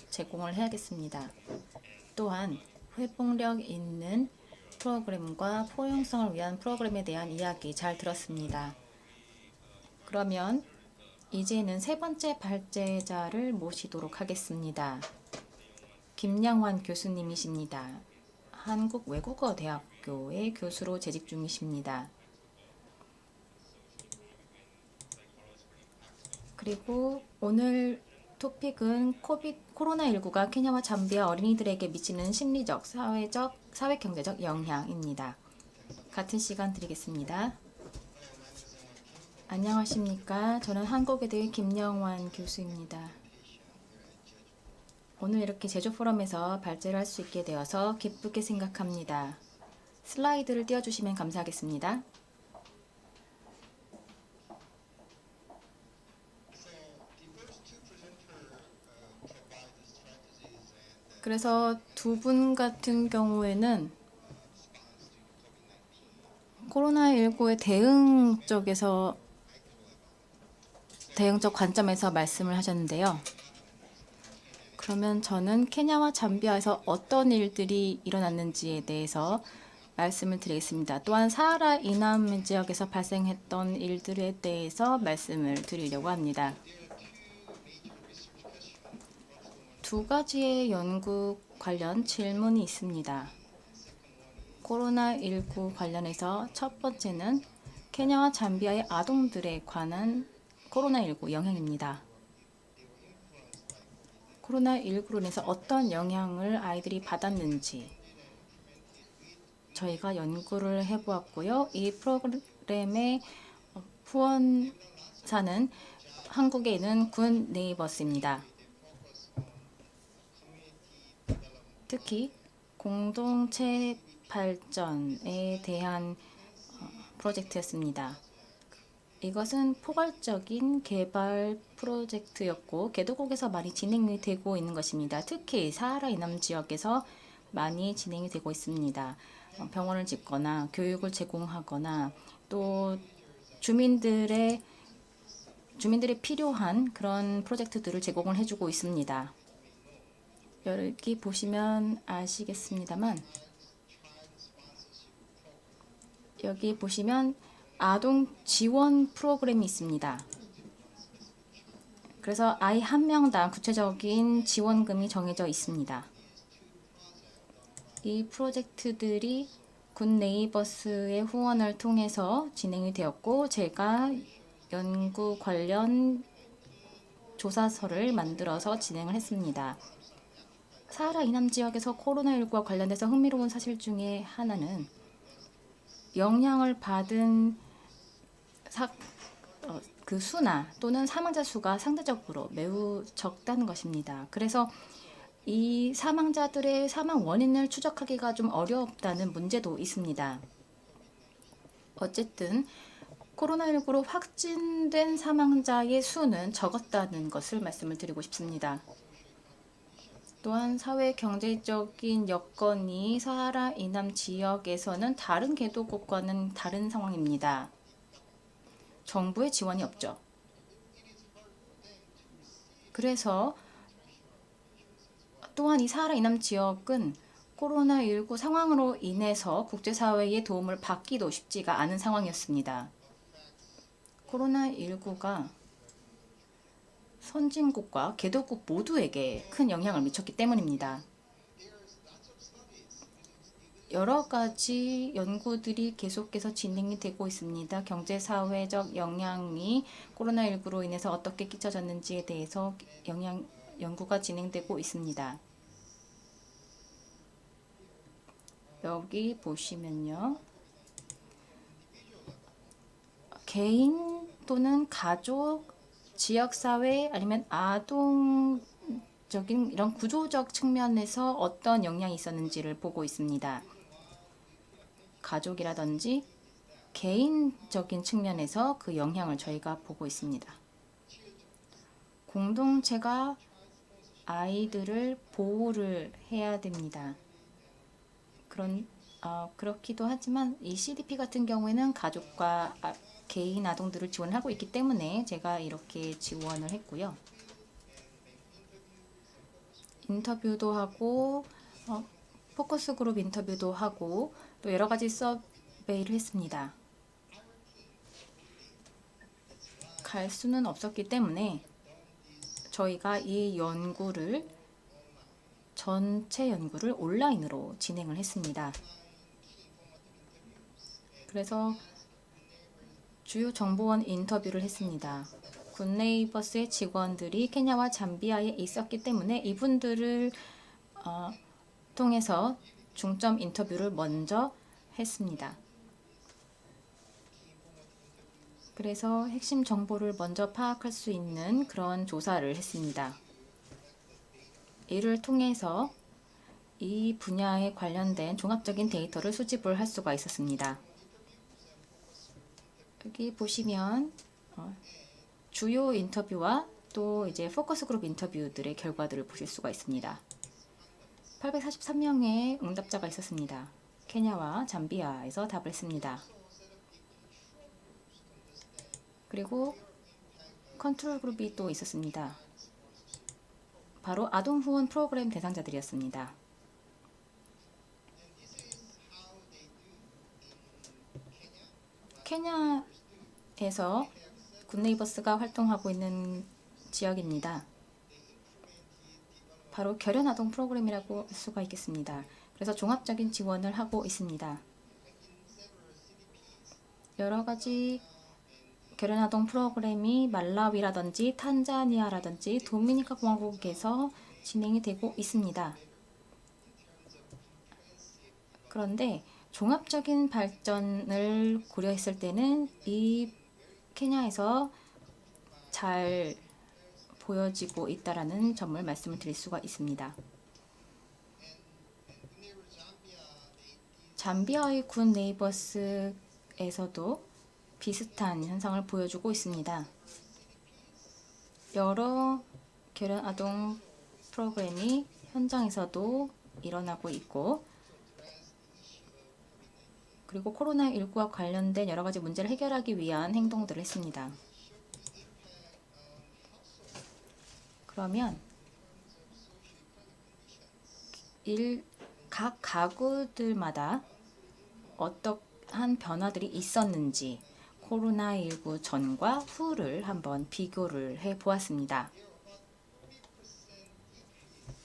제공을 해야겠습니다. 또한 회복력 있는 프로그램과 포용성을 위한 프로그램에 대한 이야기 잘 들었습니다. 그러면 이제는 세 번째 발제자를 모시도록 하겠습니다. 김양환 교수님이십니다. 한국외국어대학교의 교수로 재직 중이십니다. 그리고 오늘 토픽은 코로나19가 케냐와 잠비아 어린이들에게 미치는 심리적, 사회 경제적 영향입니다. 같은 시간 드리겠습니다. 안녕하십니까. 저는 한국외대의 김영환 교수입니다. 오늘 이렇게 제조 포럼에서 발제를 할 수 있게 되어서 기쁘게 생각합니다. 슬라이드를 띄워주시면 감사하겠습니다. 그래서 두 분 같은 경우에는 코로나19의 대응적 관점에서 말씀을 하셨는데요. 그러면 저는 케냐와 잠비아에서 어떤 일들이 일어났는지에 대해서 말씀을 드리겠습니다. 또한 사하라 이남 지역에서 발생했던 일들에 대해서 말씀을 드리려고 합니다. 두 가지의 연구 관련 질문이 있습니다. 코로나19 관련해서 첫 번째는 케냐와 잠비아의 아동들에 관한 코로나19 영향입니다. 코로나19로 인해서 어떤 영향을 아이들이 받았는지 저희가 연구를 해보았고요. 이 프로그램의 후원사는 한국에 있는 군 네이버스입니다. 특히 공동체 발전에 대한 프로젝트였습니다. 이것은 포괄적인 개발 프로젝트였고 개도국에서 많이 진행이 되고 있는 것입니다. 특히 사하라 이남 지역에서 많이 진행이 되고 있습니다. 병원을 짓거나 교육을 제공하거나 또 주민들이 필요한 그런 프로젝트들을 제공을 해주고 있습니다. 여기 보시면 아시겠습니다만 여기 보시면 아동 지원 프로그램이 있습니다. 그래서 아이 한 명당 구체적인 지원금이 정해져 있습니다. 이 프로젝트들이 군 네이버스의 후원을 통해서 진행이 되었고 제가 연구 관련 조사서를 만들어서 진행을 했습니다. 사하라 이남 지역에서 코로나19와 관련돼서 흥미로운 사실 중에 하나는 영향을 받은 그 수나 또는 사망자 수가 상대적으로 매우 적다는 것입니다. 그래서 이 사망자들의 사망 원인을 추적하기가 좀 어렵다는 문제도 있습니다. 어쨌든 코로나19로 확진된 사망자의 수는 적었다는 것을 말씀을 드리고 싶습니다. 또한 사회 경제적인 여건이 사하라 이남 지역에서는 다른 개도국과는 다른 상황입니다. 정부의 지원이 없죠. 그래서 또한 이 사하라 이남 지역은 코로나19 상황으로 인해서 국제사회의 도움을 받기도 쉽지가 않은 상황이었습니다. 코로나19가 선진국과 개도국 모두에게 큰 영향을 미쳤기 때문입니다. 여러 가지 연구들이 계속해서 진행이 되고 있습니다. 경제사회적 영향이 코로나19로 인해서 어떻게 끼쳐졌는지에 대해서 연구가 진행되고 있습니다. 여기 보시면요. 개인 또는 가족, 지역사회 아니면 아동적인 이런 구조적 측면에서 어떤 영향이 있었는지를 보고 있습니다. 가족이라든지 개인적인 측면에서 그 영향을 저희가 보고 있습니다. 공동체가 아이들을 보호를 해야 됩니다. 그렇기도 하지만 이 CDP 같은 경우에는 가족과 개인 아동들을 지원하고 있기 때문에 제가 이렇게 지원을 했고요. 인터뷰도 하고 포커스 그룹 인터뷰도 하고 또 여러 가지 서베이를 했습니다. 갈 수는 없었기 때문에 저희가 이 전체 연구를 온라인으로 진행을 했습니다. 그래서 주요 정보원 인터뷰를 했습니다. 굿네이버스의 직원들이 케냐와 잠비아에 있었기 때문에 이분들을 통해서 중점 인터뷰를 먼저 했습니다. 그래서 핵심 정보를 먼저 파악할 수 있는 그런 조사를 했습니다. 이를 통해서 이 분야에 관련된 종합적인 데이터를 수집을 할 수가 있었습니다. 여기 보시면 주요 인터뷰와 또 이제 포커스 그룹 인터뷰들의 결과들을 보실 수가 있습니다. 843명의 응답자가 있었습니다. 케냐와 잠비아에서 답을 했습니다. 그리고 컨트롤 그룹이 또 있었습니다. 바로 아동 후원 프로그램 대상자들이었습니다. 케냐에서 굿네이버스가 활동하고 있는 지역입니다. 바로 결연 아동 프로그램이라고 할 수가 있겠습니다. 그래서 종합적인 지원을 하고 있습니다. 여러 가지 결연 아동 프로그램이 말라위라든지 탄자니아라든지 도미니카 공화국에서 진행이 되고 있습니다. 그런데 종합적인 발전을 고려했을 때는 이 케냐에서 잘 보여지고 있다라는 점을 말씀을 드릴 수가 있습니다. 잠비아의 굿네이버스에서도 비슷한 현상을 보여주고 있습니다. 여러 결연 아동 프로그램이 현장에서도 일어나고 있고, 그리고 코로나19와 관련된 여러 가지 문제를 해결하기 위한 행동들을 했습니다. 그러면 각 가구들마다 어떠한 변화들이 있었는지 코로나19 전과 후를 한번 비교를 해 보았습니다.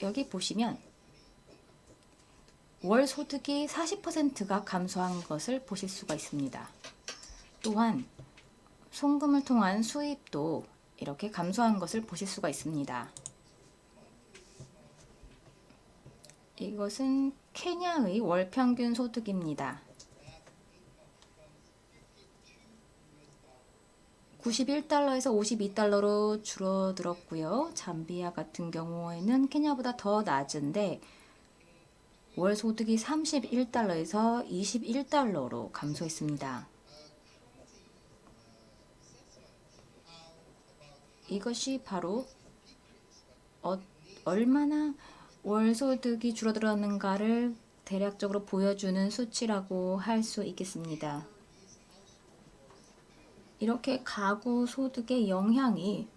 여기 보시면 월 소득이 40%가 감소한 것을 보실 수가 있습니다. 또한 송금을 통한 수입도 이렇게 감소한 것을 보실 수가 있습니다. 이것은 케냐의 월 평균 소득입니다. 91달러에서 52달러로 줄어들었고요. 잠비아 같은 경우에는 케냐보다 더 낮은데 월 소득이 31달러에서 21달러로 감소했습니다. 이것이 바로 얼마나 월 소득이 줄어들었는가를 대략적으로 보여주는 수치라고 할 수 있겠습니다. 이렇게 가구 소득의 영향이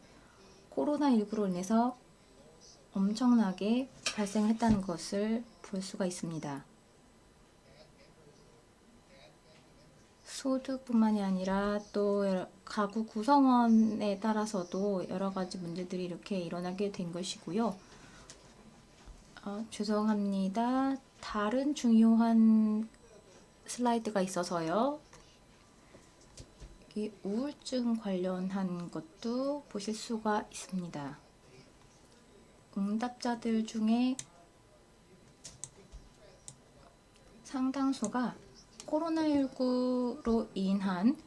코로나19로 인해서 엄청나게 발생했다는 것을 볼 수가 있습니다. 소득뿐만이 아니라 또 가구 구성원에 따라서도 여러 가지 문제들이 이렇게 일어나게 된 것이고요. 죄송합니다. 다른 중요한 슬라이드가 있어서요. 이 우울증 관련한 것도 보실 수가 있습니다. 응답자들 중에 상당수가 코로나19로 인한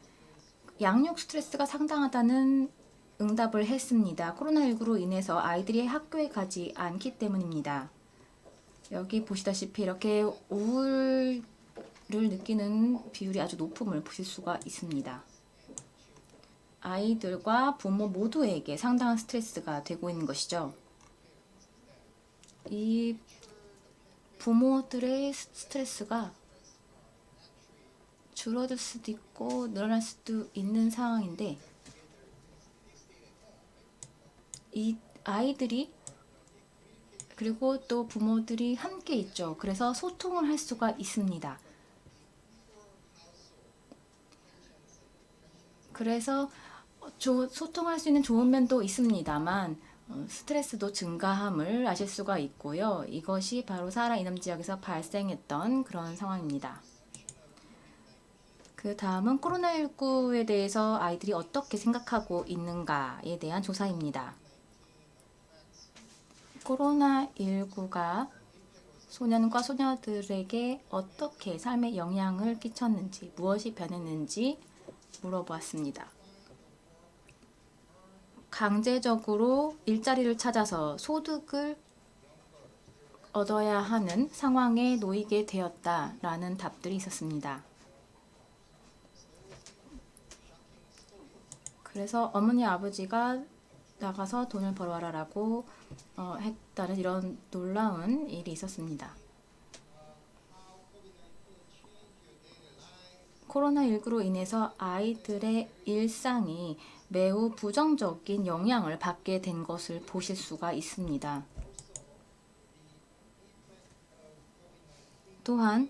양육 스트레스가 상당하다는 응답을 했습니다. 코로나19로 인해서 아이들이 학교에 가지 않기 때문입니다. 여기 보시다시피 이렇게 우울을 느끼는 비율이 아주 높음을 보실 수가 있습니다. 아이들과 부모 모두에게 상당한 스트레스가 되고 있는 것이죠. 이 부모들의 스트레스가 줄어들 수도 있고 늘어날 수도 있는 상황인데, 이 아이들이 그리고 또 부모들이 함께 있죠. 그래서 소통을 할 수가 있습니다. 그래서 소통할 수 있는 좋은 면도 있습니다만 스트레스도 증가함을 아실 수가 있고요. 이것이 바로 사하라 이남 지역에서 발생했던 그런 상황입니다. 그 다음은 코로나19에 대해서 아이들이 어떻게 생각하고 있는가에 대한 조사입니다. 코로나19가 소년과 소녀들에게 어떻게 삶에 영향을 끼쳤는지, 무엇이 변했는지 물어보았습니다. 강제적으로 일자리를 찾아서 소득을 얻어야 하는 상황에 놓이게 되었다라는 답들이 있었습니다. 그래서 어머니 아버지가 나가서 돈을 벌어와라라고 했다는 이런 놀라운 일이 있었습니다. 코로나19로 인해서 아이들의 일상이 매우 부정적인 영향을 받게 된 것을 보실 수가 있습니다. 또한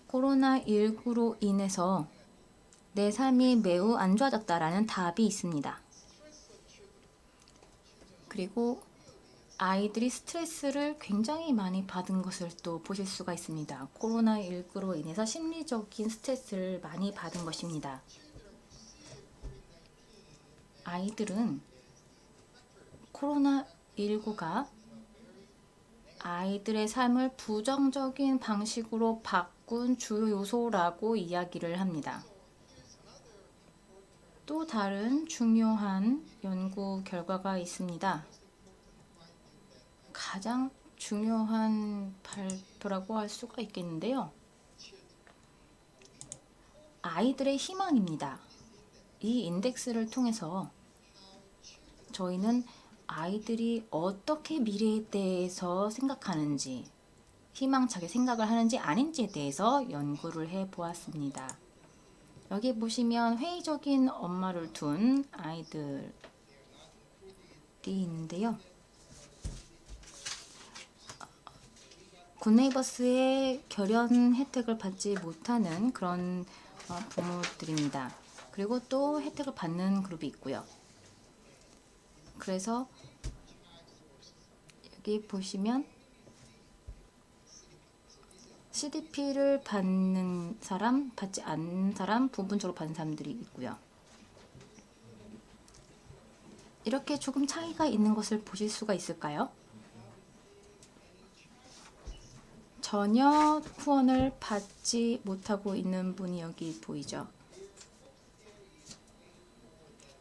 코로나19로 인해서 내 삶이 매우 안 좋아졌다라는 답이 있습니다. 그리고 아이들이 스트레스를 굉장히 많이 받은 것을 또 보실 수가 있습니다. 코로나19로 인해서 심리적인 스트레스를 많이 받은 것입니다. 아이들은 코로나19가 아이들의 삶을 부정적인 방식으로 바꾼 주요 요소라고 이야기를 합니다. 또 다른 중요한 연구 결과가 있습니다. 가장 중요한 발표라고 할 수가 있겠는데요. 아이들의 희망입니다. 이 인덱스를 통해서 저희는 아이들이 어떻게 미래에 대해서 생각하는지, 희망차게 생각을 하는지 아닌지에 대해서 연구를 해보았습니다. 여기 보시면 회의적인 엄마를 둔 아이들이 있는데요. 굿네이버스의 결연 혜택을 받지 못하는 그런 부모들입니다. 그리고 또 혜택을 받는 그룹이 있고요. 그래서 여기 보시면 CDP를 받는 사람, 받지 않는 사람, 부분적으로 받는 사람들이 있고요. 이렇게 조금 차이가 있는 것을 보실 수가 있을까요? 전혀 후원을 받지 못하고 있는 분이 여기 보이죠.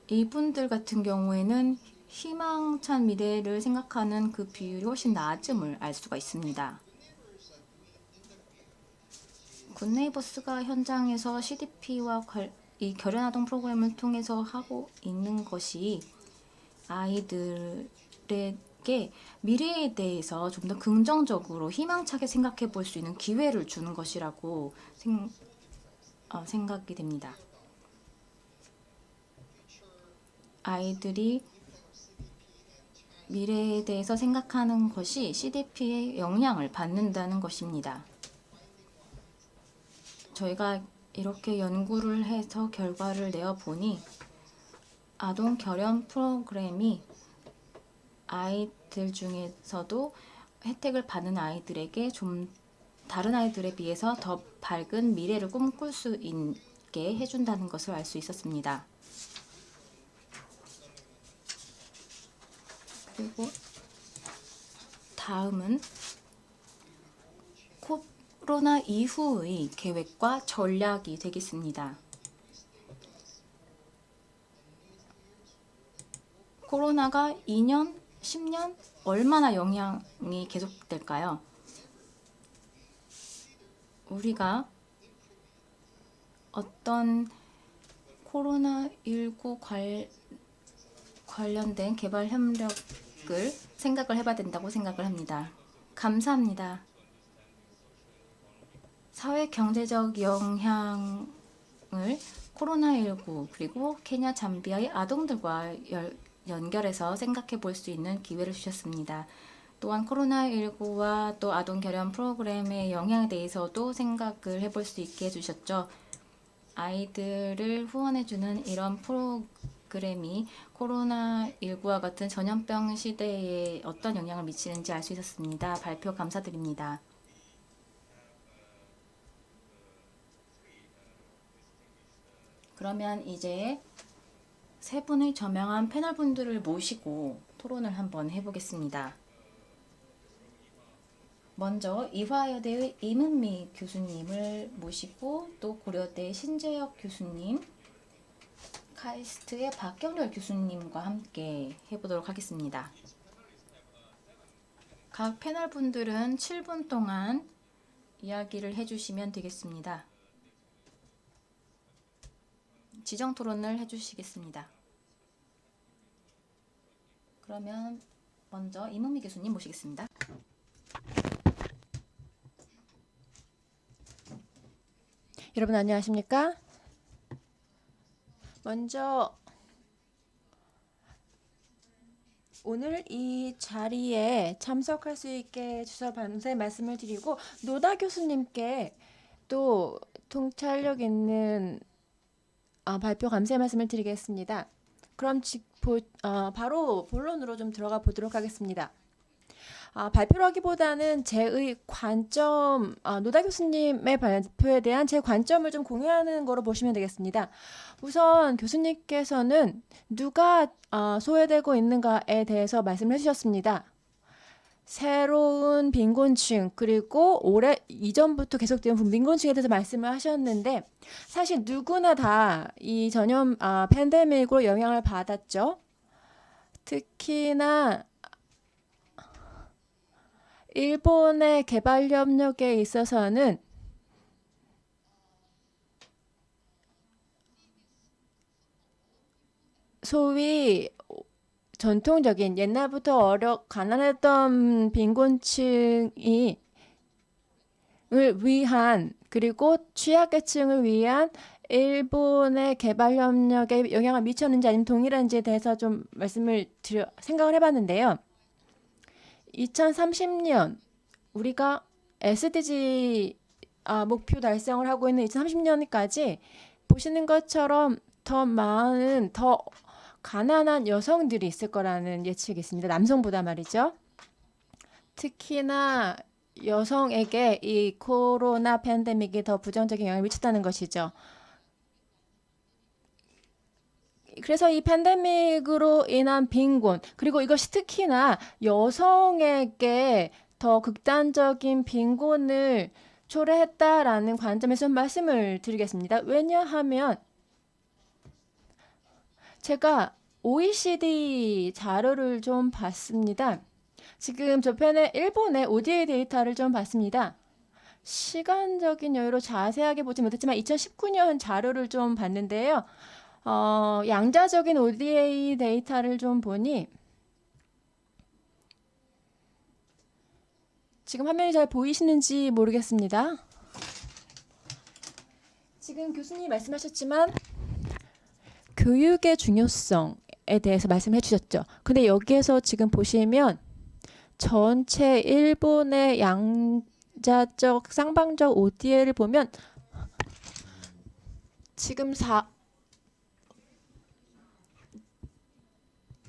이분들 같은 경우에는 희망찬 미래를 생각하는 그 비율이 훨씬 낮음을 알 수가 있습니다. 굿네이버스가 현장에서 CDP와 이 결연아동 프로그램을 통해서 하고 있는 것이 아이들에게 사람들에게 미래에 대해서 좀 더 긍정적으로 희망차게 생각해 볼 수 있는 기회를 주는 것이라고 생각이 됩니다. 아이들이 미래에 대해서 생각하는 것이 CDP의 영향을 받는다는 것입니다. 저희가 이렇게 연구를 해서 결과를 내어 보니 아동 결연 프로그램이 아이들 중에서도 혜택을 받는 아이들에게 좀 다른 아이들에 비해서 더 밝은 미래를 꿈꿀 수 있게 해준다는 것을 알 수 있었습니다. 그리고 다음은 코로나 이후의 계획과 전략이 되겠습니다. 코로나가 2년, 10년 얼마나 영향이 계속될까요? 우리가 어떤 코로나19 관련된 개발 협력을 생각을 해봐야 된다고 생각을 합니다. 감사합니다. 사회 경제적 영향을 코로나19 그리고 케냐 잠비아의 아동들과 연결해서 생각해 볼 수 있는 기회를 주셨습니다. 또한 코로나19와 또 아동 결연 프로그램의 영향에 대해서도 생각을 해볼 수 있게 해주셨죠. 아이들을 후원해주는 이런 프로그램이 코로나19와 같은 전염병 시대에 어떤 영향을 미치는지 알 수 있었습니다. 발표 감사드립니다. 그러면 이제 세 분의 저명한 패널 분들을 모시고 토론을 한번 해보겠습니다. 먼저 이화여대의 임은미 교수님을 모시고 또 고려대 신재혁 교수님, 카이스트의 박경렬 교수님과 함께 해보도록 하겠습니다. 각 패널 분들은 7분 동안 이야기를 해주시면 되겠습니다. 지정 토론을 해주시겠습니다. 그러면 먼저 임은미 교수님 모시겠습니다.
여러분 안녕하십니까? 먼저 오늘 이 자리에 참석할 수 있게 주셔서 감사의 말씀을 드리고 노다 교수님께 또 통찰력 있는 발표 감사의 말씀을 드리겠습니다. 그럼 바로 본론으로 좀 들어가 보도록 하겠습니다. 발표를 하기보다는 제의 관점, 노다 교수님의 발표에 대한 제 관점을 좀 공유하는 거로 보시면 되겠습니다. 우선 교수님께서는 누가 소외되고 있는가에 대해서 말씀을 해주셨습니다. 새로운 빈곤층 그리고 올해 이전부터 계속된 빈곤층에 대해서 말씀을 하셨는데 사실 누구나 다 이 전염 팬데믹으로 영향을 받았죠. 특히나 일본의 개발 협력에 있어서는 소위 전통적인 옛날부터 가난했던 빈곤층이 을 위한 그리고 취약계층을 위한 일본의 개발 협력에 영향을 미쳤는지 아니면 동일한지에 대해서 좀 생각을 해봤는데요. 2030년 우리가 SDG 목표 달성을 하고 있는 2030년까지 보시는 것처럼 더 많은 더 가난한 여성들이 있을 거라는 예측이 있습니다. 남성보다 말이죠. 특히나 여성에게 이 코로나 팬데믹이 더 부정적인 영향을 미쳤다는 것이죠. 그래서 이 팬데믹으로 인한 빈곤 그리고 이것이 특히나 여성에게 더 극단적인 빈곤을 초래했다라는 관점에서 말씀을 드리겠습니다. 왜냐하면 제가 OECD 자료를 좀 봤습니다. 지금 저편에 일본의 ODA 데이터를 좀 봤습니다. 시간적인 여유로 자세하게 보지 못했지만 2019년 자료를 좀 봤는데요. 양자적인 ODA 데이터를 좀 보니 지금 화면이 잘 보이시는지 모르겠습니다. 지금 교수님이 말씀하셨지만 교육의 중요성에 대해서 말씀해 주셨죠. 근데 여기에서 지금 보시면 전체 일본의 양자적 쌍방적 ODA를 보면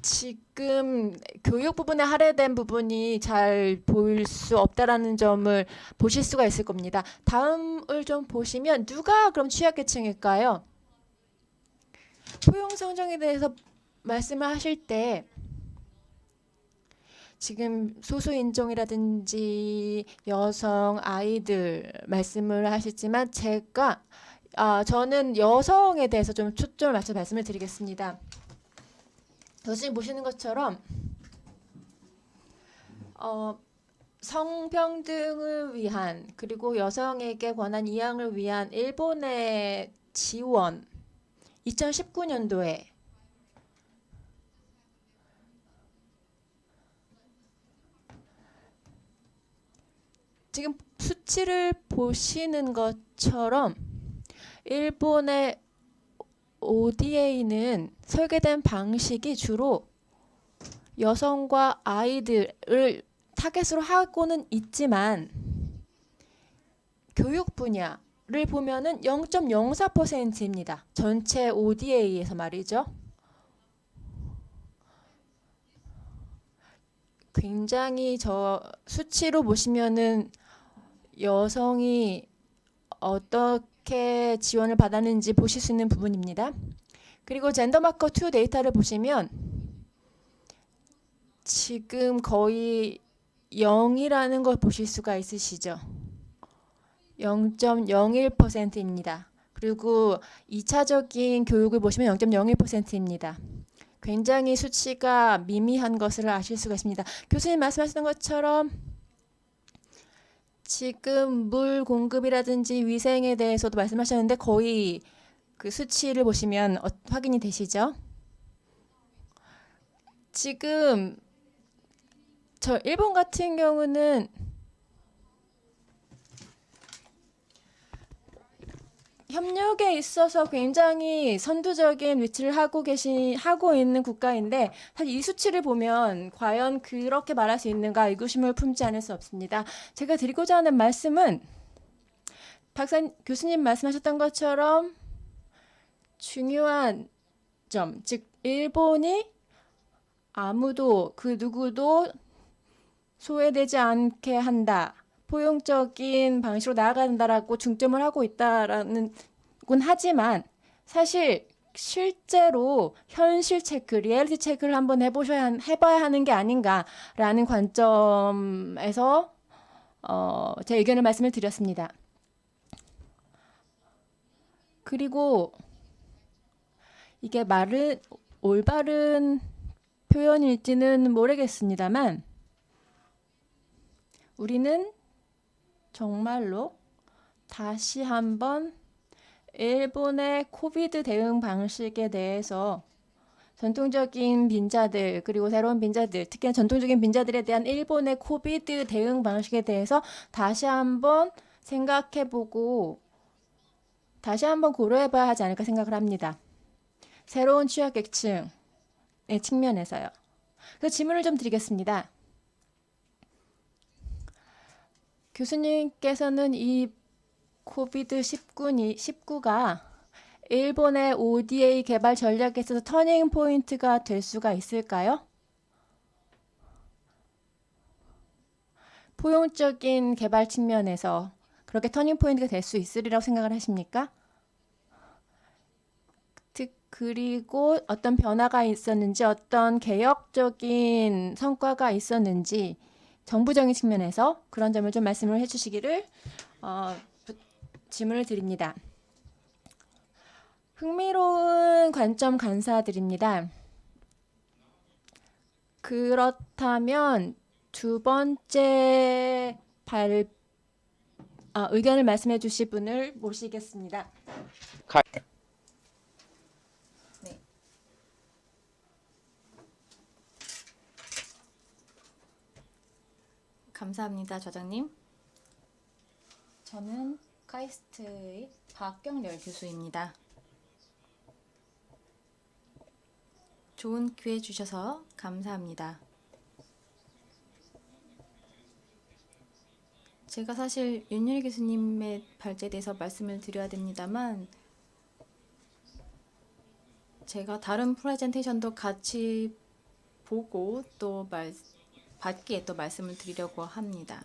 지금 교육 부분에 할애된 부분이 잘 보일 수 없다라는 점을 보실 수가 있을 겁니다. 다음을 좀 보시면 누가 그럼 취약계층일까요? 포용 성장에 대해서 말씀을 하실 때 지금 소수 인종이라든지 여성, 아이들 말씀을 하시지만 저는 여성에 대해서 좀 초점을 맞춰 말씀을 드리겠습니다. 교수님 보시는 것처럼 성평등을 위한 그리고 여성에게 권한 이양을 위한 일본의 지원 2019년도에 지금 수치를 보시는 것처럼 일본의 ODA는 설계된 방식이 주로 여성과 아이들을 타겟으로 하고는 있지만 교육 분야를 보면은 0.04%입니다. 전체 ODA에서 말이죠. 굉장히 수치로 보시면은 여성이 어떻게 지원을 받았는지 보실 수 있는 부분입니다. 그리고 젠더마커 2 데이터를 보시면 지금 거의 0이라는 걸 보실 수가 있으시죠. 0.01%입니다. 그리고 2차적인 교육을 보시면 0.01%입니다. 굉장히 수치가 미미한 것을 아실 수가 있습니다. 교수님 말씀하시는 것처럼 지금 물 공급이라든지 위생에 대해서도 말씀하셨는데 거의 그 수치를 보시면 확인이 되시죠? 지금 일본 같은 경우는 협력에 있어서 굉장히 선두적인 위치를 하고 있는 국가인데 사실 이 수치를 보면 과연 그렇게 말할 수 있는가 의구심을 품지 않을 수 없습니다. 제가 드리고자 하는 말씀은 교수님 말씀하셨던 것처럼 중요한 점, 즉 일본이 아무도 그 누구도 소외되지 않게 한다. 포용적인 방식으로 나아간다라고 중점을 하고 있다라는 건 하지만 사실 실제로 현실 체크, 리얼리티 체크를 한번 해봐야 하는 게 아닌가라는 관점에서 제 의견을 말씀을 드렸습니다. 그리고 이게 올바른 표현일지는 모르겠습니다만 우리는 정말로 다시 한번 일본의 코비드 대응 방식에 대해서 전통적인 빈자들 그리고 새로운 빈자들 특히 전통적인 빈자들에 대한 일본의 코비드 대응 방식에 대해서 다시 한번 생각해보고 다시 한번 고려해봐야 하지 않을까 생각을 합니다. 새로운 취약계층의 측면에서요. 그래서 질문을 좀 드리겠습니다. 교수님께서는 이 코비드-19가 일본의 ODA 개발 전략에 있어서 터닝 포인트가 될 수가 있을까요? 포용적인 개발 측면에서 그렇게 터닝 포인트가 될 수 있으리라고 생각을 하십니까? 그리고 어떤 변화가 있었는지 어떤 개혁적인 성과가 있었는지 정부적인 측면에서 그런 점을 좀 말씀을 해주시기를 질문을 드립니다. 흥미로운 관점 감사드립니다. 그렇다면 두 번째 의견을 말씀해 주실 분을 모시겠습니다.
감사합니다, 좌장님. 저는 카이스트의 박경렬 교수입니다. 좋은 기회 주셔서 감사합니다. 제가 사실 윤유리 교수님의 발제에 대해서 말씀을 드려야 됩니다만 제가 다른 프레젠테이션도 같이 보고 또 받기에 또 말씀을 드리려고 합니다.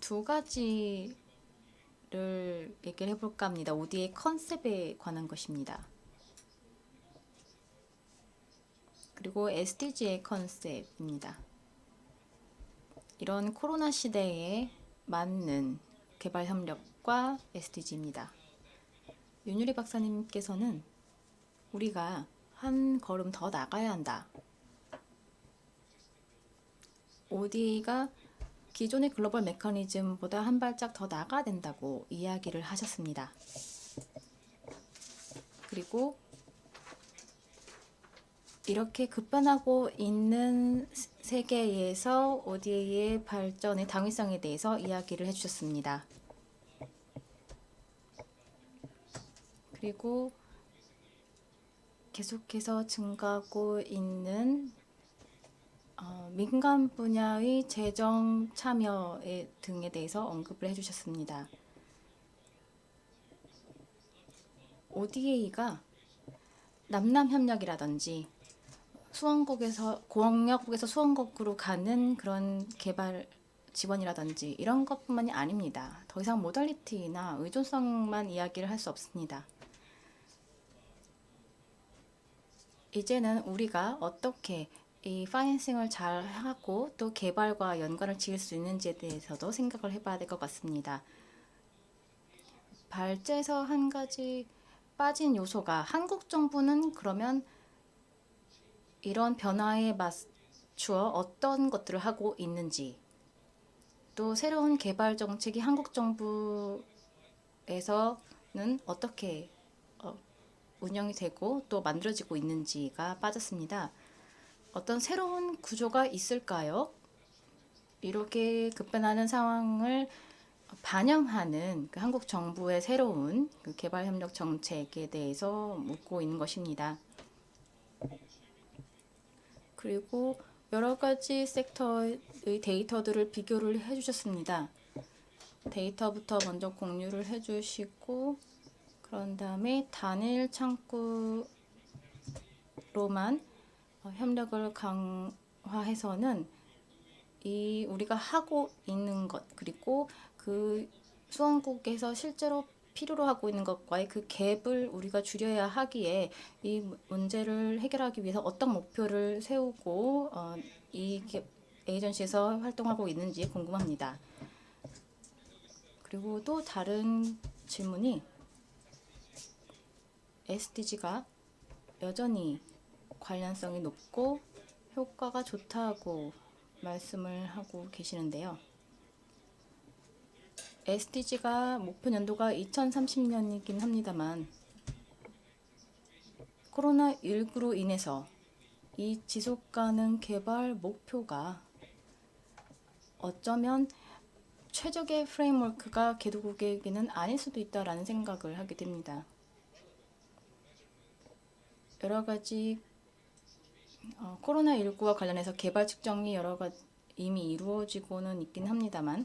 두 가지를 얘기를 해볼까 합니다. ODA 컨셉에 관한 것입니다. 그리고 SDG의 컨셉입니다. 이런 코로나 시대에 맞는 개발 협력과 SDG입니다. 윤유리 박사님께서는 우리가 한 걸음 더 나가야 한다. ODA가 기존의 글로벌 메커니즘보다 한 발짝 더 나가야 된다고 이야기를 하셨습니다. 그리고 이렇게 급변하고 있는 세계에서 ODA의 발전의 당위성에 대해서 이야기를 해주셨습니다. 그리고 계속해서 증가하고 있는 민간 분야의 재정 참여 등에 대해서 언급을 해주셨습니다. ODA가 남남협력이라든지 공역국에서 수원국으로 가는 그런 개발 지원이라든지 이런 것뿐만이 아닙니다. 더 이상 모달리티나 의존성만 이야기를 할 수 없습니다. 이제는 우리가 어떻게 이 파이낸싱을 잘 하고 또 개발과 연관을 지을 수 있는지에 대해서도 생각을 해봐야 될 것 같습니다. 발제에서 한 가지 빠진 요소가 한국 정부는 그러면 이런 변화에 맞추어 어떤 것들을 하고 있는지, 또 새로운 개발 정책이 한국 정부에서는 어떻게 운영이 되고 또 만들어지고 있는지가 빠졌습니다. 어떤 새로운 구조가 있을까요? 이렇게 급변하는 상황을 반영하는 그 한국 정부의 새로운 그 개발협력 정책에 대해서 묻고 있는 것입니다. 그리고 여러 가지 섹터의 데이터들을 비교를 해주셨습니다. 데이터부터 먼저 공유를 해주시고 그런 다음에 단일 창구로만 협력을 강화해서는 우리가 하고 있는 것 그리고 그 수원국에서 실제로 필요로 하고 있는 것과의 그 갭을 우리가 줄여야 하기에 이 문제를 해결하기 위해서 어떤 목표를 세우고 이 에이전시에서 활동하고 있는지 궁금합니다. 그리고 또 다른 질문이 SDG가 여전히 관련성이 높고 효과가 좋다고 말씀을 하고 계시는데요. SDG가 목표 연도가 2030년이긴 합니다만 코로나19로 인해서 이 지속가능 개발 목표가 어쩌면 최적의 프레임워크가 개도국에게는 아닐 수도 있다라는 생각을 하게 됩니다. 여러 가지 코로나19와 관련해서 개발 측정이 여러 가지 이미 이루어지고는 있긴 합니다만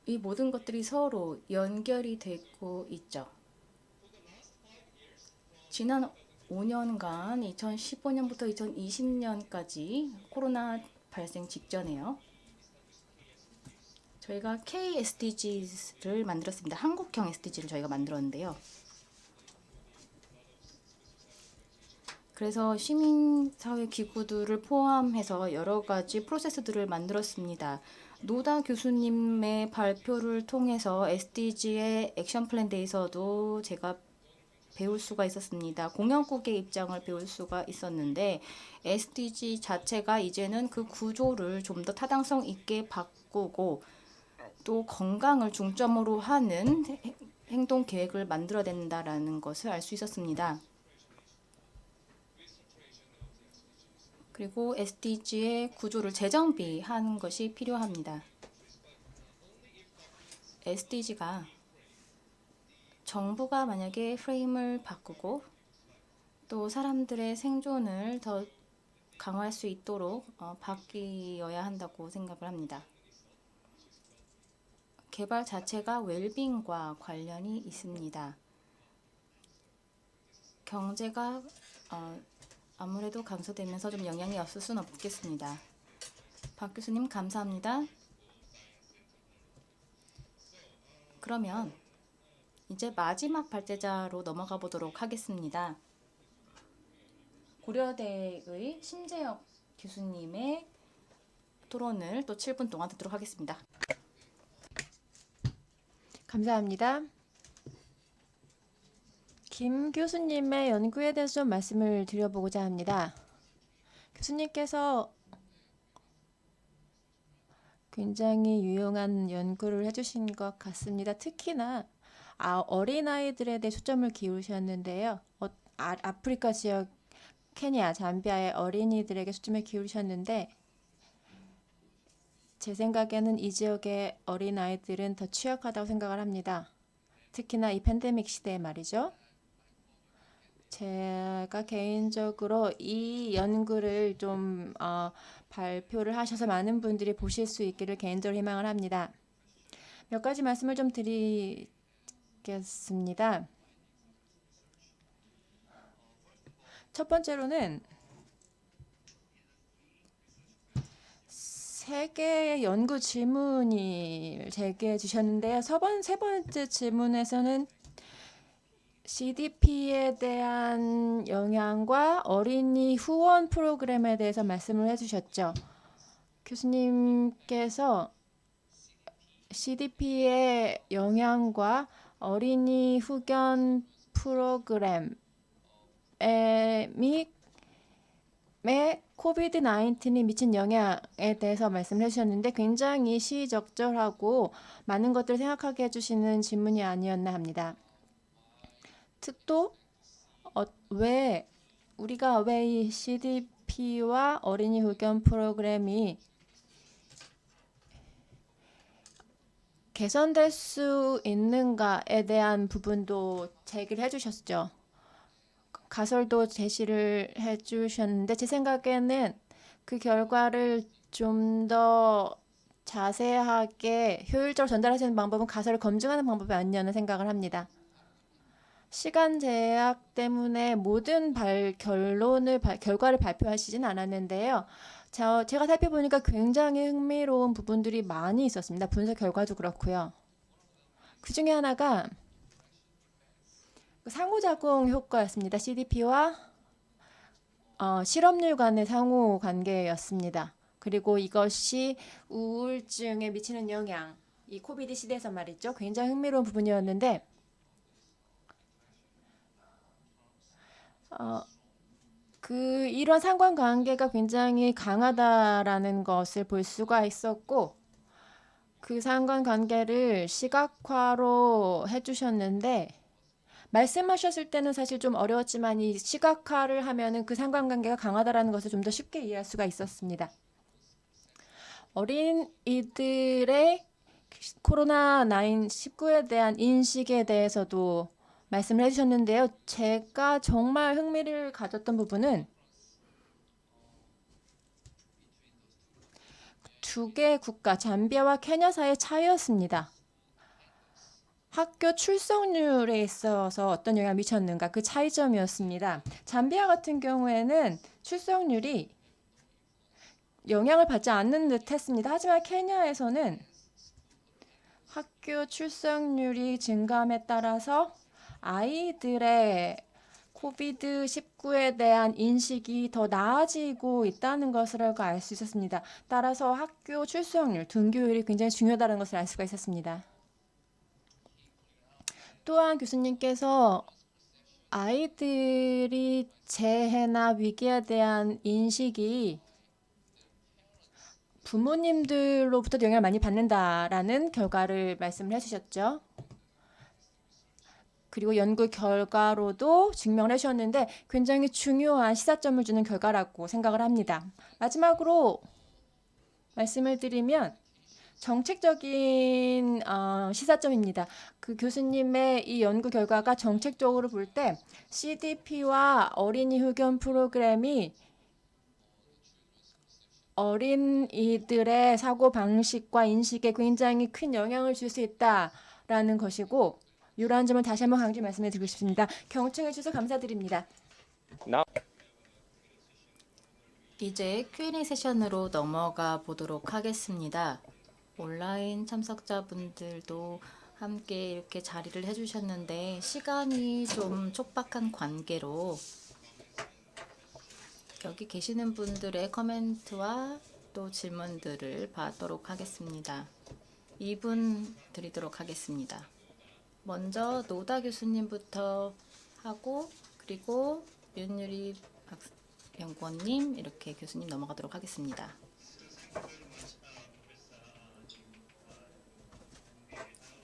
이 모든 것들이 서로 연결이 되고 있죠. 지난 5년간 2015년부터 2020년까지 코로나 발생 직전에요. 저희가 KSDG를 만들었습니다. 한국형 SDG를 저희가 만들었는데요. 그래서 시민사회 기구들을 포함해서 여러 가지 프로세스들을 만들었습니다. 노다 교수님의 발표를 통해서 SDG의 액션 플랜 대해서도 제가 배울 수가 있었습니다. 공연국의 입장을 배울 수가 있었는데 SDG 자체가 이제는 그 구조를 좀 더 타당성 있게 바꾸고 또 건강을 중점으로 하는 행동 계획을 만들어야 된다라는 것을 알 수 있었습니다. 그리고 SDG의 구조를 재정비하는 것이 필요합니다. SDG가 정부가 만약에 프레임을 바꾸고 또 사람들의 생존을 더 강화할 수 있도록 바뀌어야 한다고 생각을 합니다. 개발 자체가 웰빙과 관련이 있습니다. 경제가 아무래도 감소되면서 좀 영향이 없을 수는 없겠습니다. 박 교수님 감사합니다. 그러면 이제 마지막 발제자로 넘어가 보도록 하겠습니다. 고려대의 심재혁 교수님의 토론을 또 7분 동안 듣도록 하겠습니다.
감사합니다. 김 교수님의 연구에 대해서 좀 말씀을 드려보고자 합니다. 교수님께서 굉장히 유용한 연구를 해주신 것 같습니다. 특히나 어린아이들에 대해 초점을 기울이셨는데요. 아프리카 지역 케냐, 잠비아의 어린이들에게 초점을 기울이셨는데 제 생각에는 이 지역의 어린아이들은 더 취약하다고 생각을 합니다. 특히나 이 팬데믹 시대에 말이죠. 제가 개인적으로 이 연구를 좀 발표를 하셔서 많은 분들이 보실 수 있기를 개인적으로 희망을 합니다. 몇 가지 말씀을 좀 드리겠습니다. 첫 번째로는 세 개의 연구 질문이 제기해 주셨는데요. 세 번째 질문에서는 CDP에 대한 영향과 어린이 후원 프로그램에 대해서 말씀을 해주셨죠. 교수님께서 CDP의 영향과 어린이 후원 프로그램 및 코비드-19이 미친 영향에 대해서 말씀을 해주셨는데 굉장히 시의적절하고 많은 것들을 생각하게 해주시는 질문이 아니었나 합니다. 또 우리가 왜 이 CDP와 어린이 후원 프로그램이 개선될 수 있는가에 대한 부분도 제기를 해주셨죠. 가설도 제시를 해주셨는데 제 생각에는 그 결과를 좀 더 자세하게 효율적으로 전달하시는 방법은 가설을 검증하는 방법이 아니냐는 생각을 합니다. 시간 제약 때문에 모든 결과를 발표하시진 않았는데요. 제가 살펴보니까 굉장히 흥미로운 부분들이 많이 있었습니다. 분석 결과도 그렇고요. 그 중에 하나가 상호작용 효과였습니다. CDP와 실업률 간의 상호관계였습니다. 그리고 이것이 우울증에 미치는 영향, 이 코비드 시대에서 말이죠. 굉장히 흥미로운 부분이었는데 이런 상관관계가 굉장히 강하다라는 것을 볼 수가 있었고 그 상관관계를 시각화로 해주셨는데 말씀하셨을 때는 사실 좀 어려웠지만 이 시각화를 하면은 그 상관관계가 강하다라는 것을 좀 더 쉽게 이해할 수가 있었습니다. 어린이들의 코로나19에 대한 인식에 대해서도 말씀을 해주셨는데요. 제가 정말 흥미를 가졌던 부분은 두 개 국가, 잠비아와 케냐 사이의 차이였습니다. 학교 출석률에 있어서 어떤 영향을 미쳤는가, 그 차이점이었습니다. 잠비아 같은 경우에는 출석률이 영향을 받지 않는 듯 했습니다. 하지만 케냐에서는 학교 출석률이 증가함에 따라서 아이들의 코비드-19에 대한 인식이 더 나아지고 있다는 것을 알 수 있었습니다. 따라서 학교 출석률, 등교율이 굉장히 중요하다는 것을 알 수가 있었습니다. 또한 교수님께서 아이들이 재해나 위기에 대한 인식이 부모님들로부터 영향을 많이 받는다라는 결과를 말씀을 해주셨죠. 그리고 연구 결과로도 증명을 해주셨는데 굉장히 중요한 시사점을 주는 결과라고 생각을 합니다. 마지막으로 말씀을 드리면 정책적인 시사점입니다. 그 교수님의 이 연구 결과가 정책적으로 볼 때 CDP와 어린이 후견 프로그램이 어린이들의 사고 방식과 인식에 굉장히 큰 영향을 줄 수 있다라는 것이고 이러한 점을 다시 한번 강조해 말씀을 드리고 싶습니다. 경청해 주셔서 감사드립니다.
이제 Q&A 세션으로 넘어가 보도록 하겠습니다. 온라인 참석자분들도 함께 이렇게 자리를 해주셨는데 시간이 좀 촉박한 관계로 여기 계시는 분들의 코멘트와 또 질문들을 받도록 하겠습니다. 2분 드리도록 하겠습니다. 먼저 노다 교수님부터 하고 그리고 윤유리 연구원님 이렇게 교수님 넘어가도록 하겠습니다.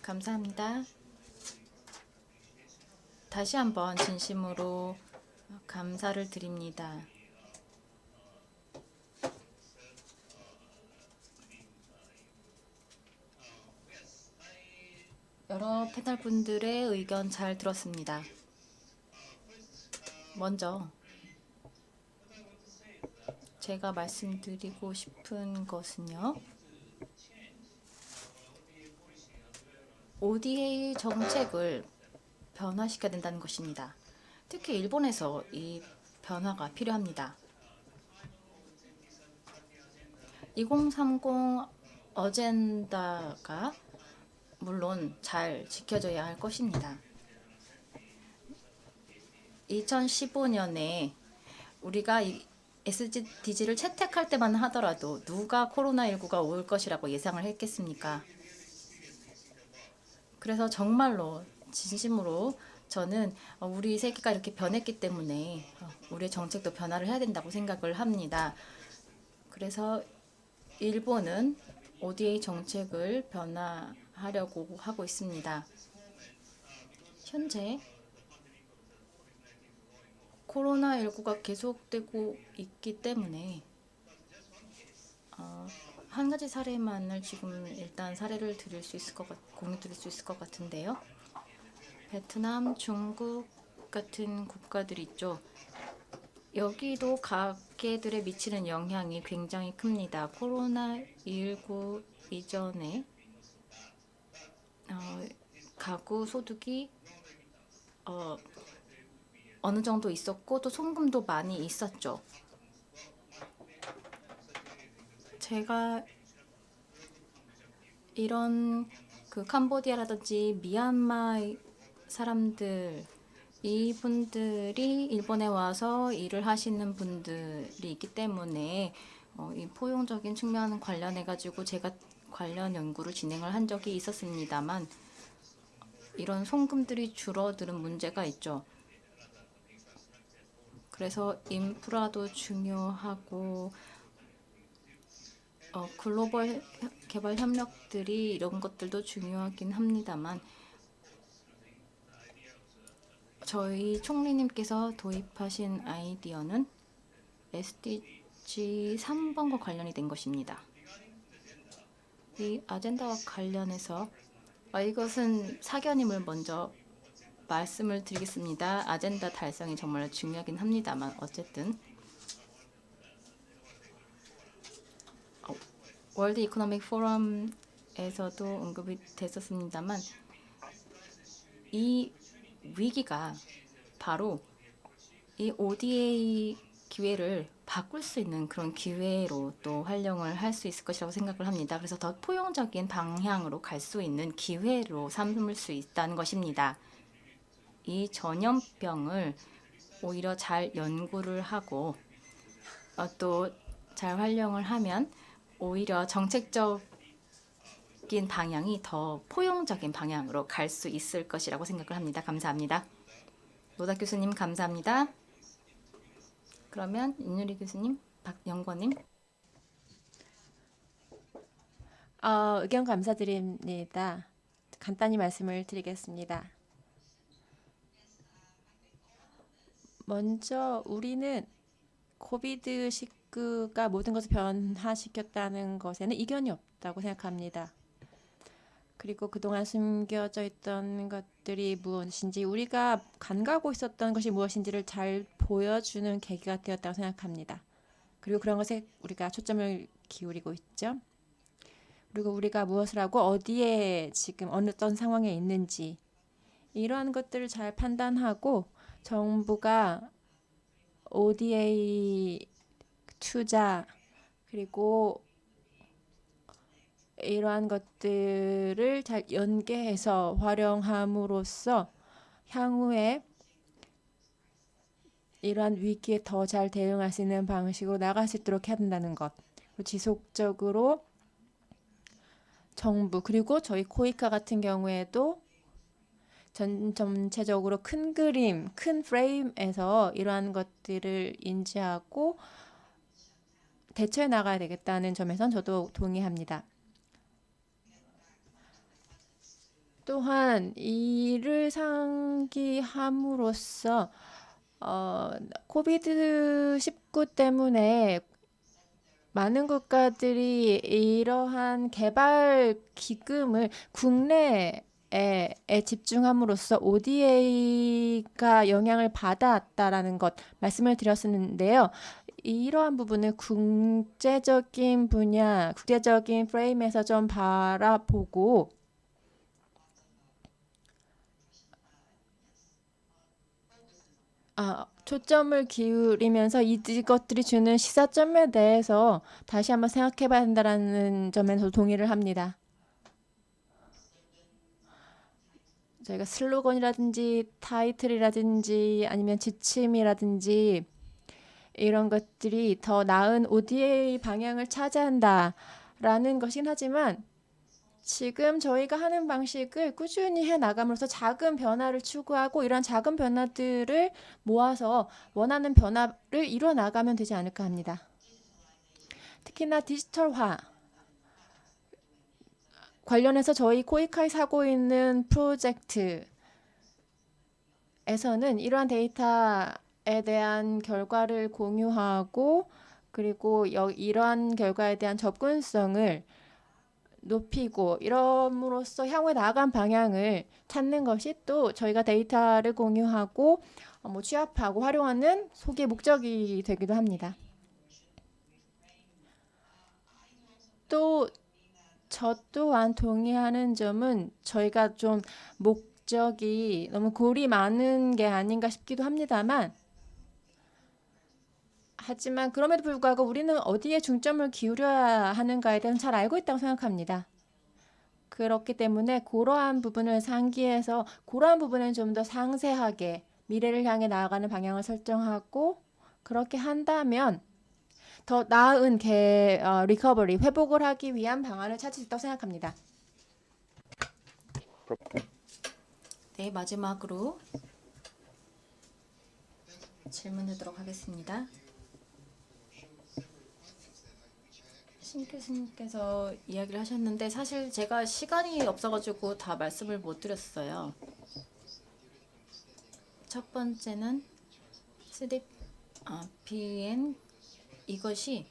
감사합니다. 다시 한번 진심으로 감사를 드립니다. 여러 패널 분들의 의견 잘 들었습니다. 먼저 제가 말씀드리고 싶은 것은요. ODA 정책을 변화시켜야 된다는 것입니다. 특히 일본에서 이 변화가 필요합니다. 2030 어젠다가 물론 잘 지켜져야 할 것입니다. 2015년에 우리가 이 SDG를 채택할 때만 하더라도 누가 코로나19가 올 것이라고 예상을 했겠습니까? 그래서 정말로 진심으로 저는 우리 세계가 이렇게 변했기 때문에 우리의 정책도 변화를 해야 된다고 생각을 합니다. 그래서 일본은 ODA 정책을 변화하려고 하고 있습니다. 현재 코로나19가 계속되고 있기 때문에 한 가지 사례만을 지금 일단 사례를 드릴 수 있을 공유 드릴 수 있을 것 같은데요. 베트남, 중국 같은 국가들 있죠. 여기도 가게들에 미치는 영향이 굉장히 큽니다. 코로나19 이전에 가구 소득이 어느 정도 있었고 또 송금도 많이 있었죠. 제가 이런 그 캄보디아라든지 미얀마 사람들 이분들이 일본에 와서 일을 하시는 분들이 있기 때문에 이 포용적인 측면 관련해 가지고 제가 관련 연구를 진행을 한 적이 있었습니다만 이런 송금들이 줄어드는 문제가 있죠. 그래서 인프라도 중요하고 글로벌 개발 협력들이 이런 것들도 중요하긴 합니다만 저희 총리님께서 도입하신 아이디어는 SDG 3번과 관련이 된 것입니다. 이 아젠다와 관련해서 이것은 사견임을 먼저 말씀을 드리겠습니다. 아젠다 달성이 정말 중요하긴 합니다만 어쨌든 월드 이코노믹 포럼에서도 언급이 됐었습니다만 이 위기가 바로 이 ODA 기회를 바꿀 수 있는 그런 기회로 또 활용을 할 수 있을 것이라고 생각을 합니다. 그래서 더 포용적인 방향으로 갈 수 있는 기회로 삼을 수 있다는 것입니다. 이 전염병을 오히려 잘 연구를 하고 또 잘 활용을 하면 오히려 정책적인 방향이 더 포용적인 방향으로 갈 수 있을 것이라고 생각을 합니다. 감사합니다. 노다 교수님 감사합니다. 그러면 윤유리 교수님, 박 연구원님.
의견 감사드립니다. 간단히 말씀을 드리겠습니다. 먼저 우리는 코비드-19가 모든 것을 변화시켰다는 것에는 이견이 없다고 생각합니다. 그리고 그동안 숨겨져 있던 것들이 무엇인지, 우리가 간과하고 있었던 것이 무엇인지를 잘 보여주는 계기가 되었다고 생각합니다. 그리고 그런 것에 우리가 초점을 기울이고 있죠. 그리고 우리가 무엇을 하고 어디에 지금 어떤 상황에 있는지 이러한 것들을 잘 판단하고 정부가 ODA 투자 그리고 이러한 것들을 잘 연계해서 활용함으로써 향후에 이러한 위기에 더 잘 대응할 수 있는 방식으로 나갈 수 있도록 해야 된다는 것. 그리고 지속적으로 정부 그리고 저희 코이카 같은 경우에도 전체적으로 큰 그림, 큰 프레임에서 이러한 것들을 인지하고 대처해 나가야 되겠다는 점에선 저도 동의합니다. 또한 이를 상기함으로써 코비드-19 때문에 많은 국가들이 이러한 개발 기금을 국내에 집중함으로써 ODA가 영향을 받았다라는 것 말씀을 드렸었는데요. 이러한 부분을 국제적인 분야, 국제적인 프레임에서 좀 바라보고 초점을 기울이면서 이것들이 주는 시사점에 대해서 다시 한번 생각해 봐야 된다는 점에서 동의를 합니다. 저희가 슬로건이라든지 타이틀이라든지 아니면 지침이라든지 이런 것들이 더 나은 ODA 방향을 차지한다라는 것이긴 하지만 지금 저희가 하는 방식을 꾸준히 해 나감으로써 작은 변화를 추구하고 이런 작은 변화들을 모아서 원하는 변화를 이뤄 나가면 되지 않을까 합니다. 특히나 디지털화 관련해서 저희 코이카에 하고 있는 프로젝트에서는 이러한 데이터에 대한 결과를 공유하고 그리고 이러한 결과에 대한 접근성을 높이고 이럼으로써 향후에 나아간 방향을 찾는 것이 또 저희가 데이터를 공유하고 취합하고 활용하는 소기의 목적이 되기도 합니다. 또 저 또한 동의하는 점은 저희가 좀 목적이 너무 골이 많은 게 아닌가 싶기도 합니다만 하지만 그럼에도 불구하고 우리는 어디에 중점을 기울여야 하는가에 대해서 잘 알고 있다고 생각합니다. 그렇기 때문에 그러한 부분을 상기해서 그러한 부분은 좀 더 상세하게 미래를 향해 나아가는 방향을 설정하고 그렇게 한다면 더 나은 리커버리, 회복을 하기 위한 방안을 찾을 수 있다고 생각합니다.
네, 마지막으로 질문하도록 하겠습니다. 신 교수님께서 이야기를 하셨는데 사실 제가 시간이 없어가지고 다 말씀을 못 드렸어요. 첫 번째는 CDPN 이것이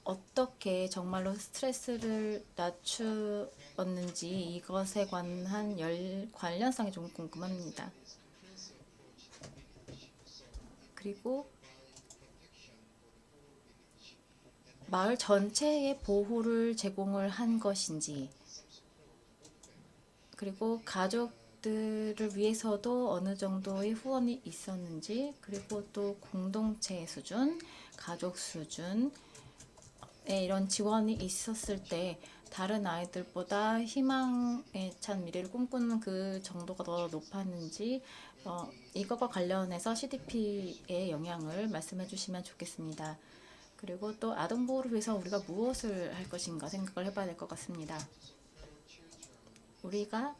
어떻게 정말로 스트레스를 낮추었는지 이것에 관한 관련성이 좀 궁금합니다. 그리고 마을 전체의 보호를 제공을 한 것인지 그리고 가족들을 위해서도 어느 정도의 후원이 있었는지 그리고 또 공동체 수준, 가족 수준에 이런 지원이 있었을 때 다른 아이들보다 희망에 찬 미래를 꿈꾸는 그 정도가 더 높았는지 이것과 관련해서 CDP의 영향을 말씀해 주시면 좋겠습니다. 그리고 또 아동보호를 위해서 우리가 무엇을 할 것인가 생각을 해봐야 될 것 같습니다. 우리가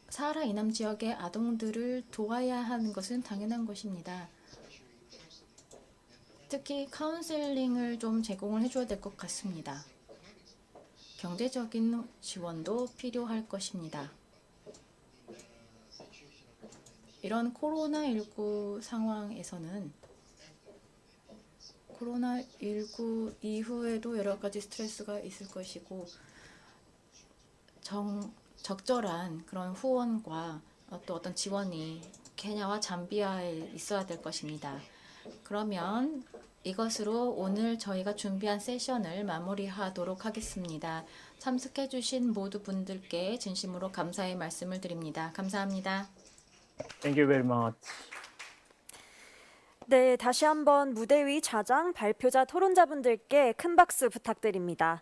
사하라 이남 지역의 아동들을 도와야 하는 것은 당연한 것입니다. 특히 카운셀링을 좀 제공을 해줘야 될 것 같습니다. 경제적인 지원도 필요할 것입니다. 이런 코로나19 상황에서는 코로나19 이후에도 여러 가지 스트레스가 있을 것이고 적절한 그런 후원과 또 어떤 지원이 케냐와 잠비아에 있어야 될 것입니다. 그러면 이것으로 오늘 저희가 준비한 세션을 마무리하도록 하겠습니다. 참석해 주신 모두 분들께 진심으로 감사의 말씀을 드립니다. 감사합니다.
Thank you very much.
네, 다시 한번 무대 위 좌장, 발표자, 토론자분들께 큰 박수 부탁드립니다.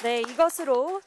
네, 이것으로